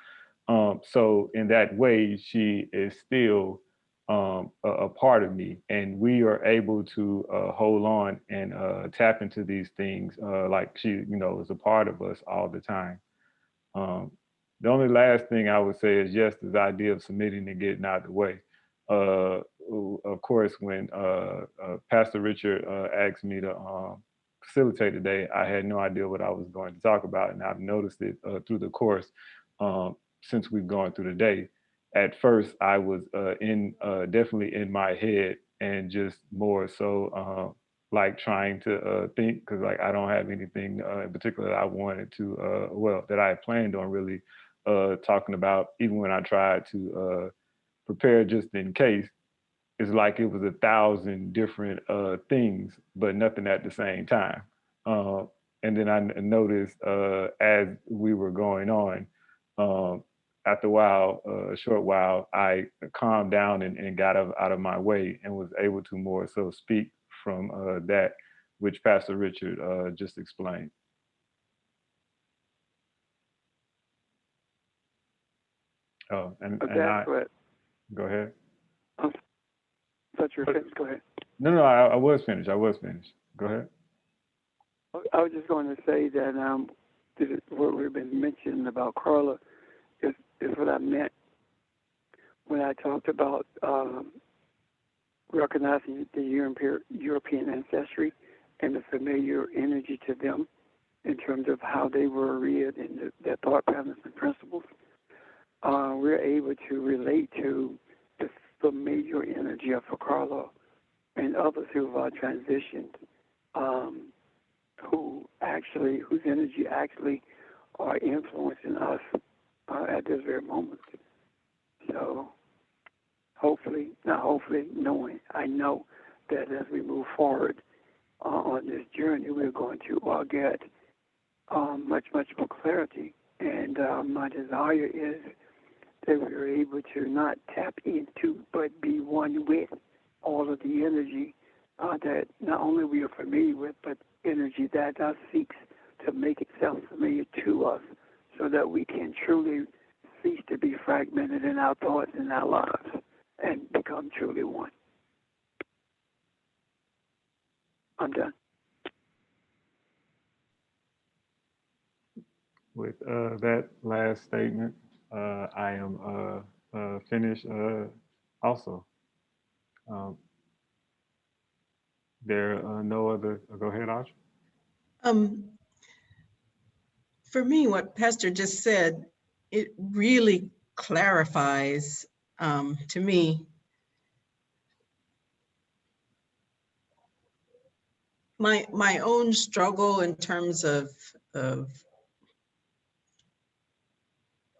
So in that way, she is still a part of me, and we are able to hold on and tap into these things like she, you know, is a part of us all the time. The only last thing I would say is yes, this idea of submitting and getting out of the way. Of course, when Pastor Richard asked me to facilitate today, I had no idea what I was going to talk about, and I've noticed it through the course since we've gone through the day. At first, I was definitely in my head and just more so like trying to think, because like I don't have anything in particular that I wanted to, well, that I had planned on really talking about, even when I tried to prepare just in case. It's like it was 1,000 different things, but nothing at the same time. And then I noticed as we were going on, after a while, a short while, I calmed down and got out of my way and was able to more so speak from that, which Pastor Richard just explained. Oh, and That's what. Go ahead. I thought you were finished. Go ahead. No, I was finished. Go ahead. I was just going to say that what we've been mentioning about Carla is what I meant when I talked about recognizing the European ancestry and the familiar energy to them in terms of how they were reared and their thought patterns and principles. We're able to relate to the familiar energy of Carla and others who have transitioned, whose energy actually are influencing us at this very moment. So knowing, I know that as we move forward on this journey, we're going to get much more clarity. And my desire is that we're able to not tap into, but be one with all of the energy that not only we are familiar with, but energy that seeks to make itself familiar to us so that we can truly cease to be fragmented in our thoughts and our lives and become truly one. I'm done. With that last statement, I am finished also. There are no other, go ahead, Audrey. For me, what Pastor just said, it really clarifies to me my own struggle in terms of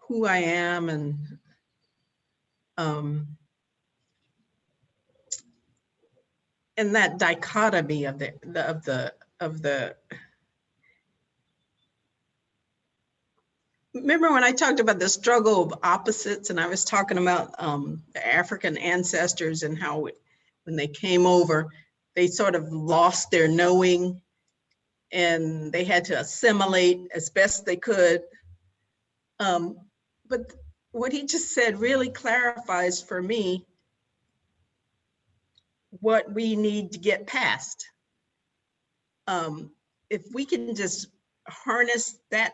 who I am and that dichotomy of the remember when I talked about the struggle of opposites, and I was talking about the African ancestors and how when they came over, they sort of lost their knowing and they had to assimilate as best they could. But what he just said really clarifies for me what we need to get past. If we can just harness that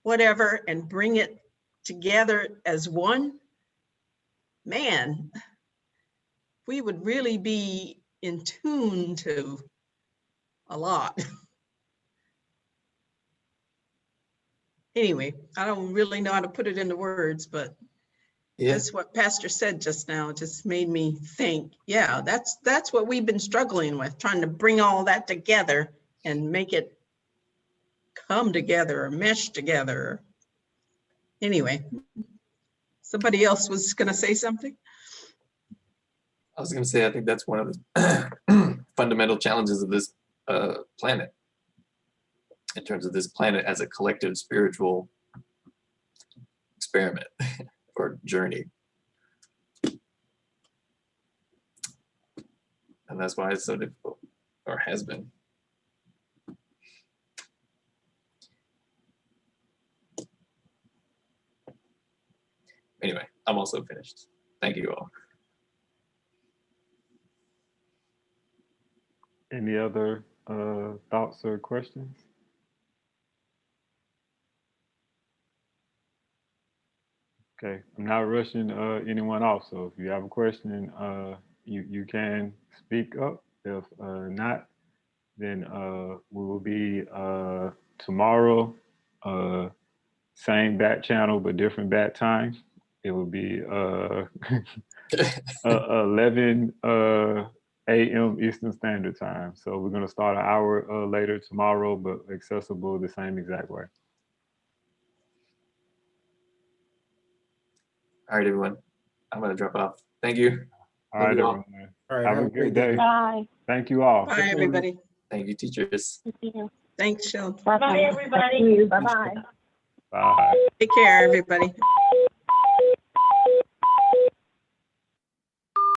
whatever and bring it together as one, man, we would really be in tune to a lot. Anyway, I don't really know how to put it into words, but that's what Pastor said just now. It just made me think, yeah, that's what we've been struggling with, trying to bring all that together and make it come together or mesh together. Anyway, somebody else was going to say something? I was going to say, I think that's one of the fundamental challenges of this planet, in terms of this planet as a collective spiritual experiment or journey. And that's why it's so difficult, or has been. Anyway, I'm also finished. Thank you all. Any other thoughts or questions? Okay, I'm not rushing anyone off, so if you have a question, you can speak up. If not, then we will be tomorrow, same bat channel, but different bat times. It will be 11 a.m. Eastern Standard Time. So we're going to start an hour later tomorrow, but accessible the same exact way. All right, everyone. I'm going to drop off. Thank you. All right, Love you all. everyone. All right, Have a good day. Bye. Thank you all. Bye, everybody. Thank you, teachers. Thanks, Sheldon. Bye, everybody. Bye-bye. Bye. Take care, everybody.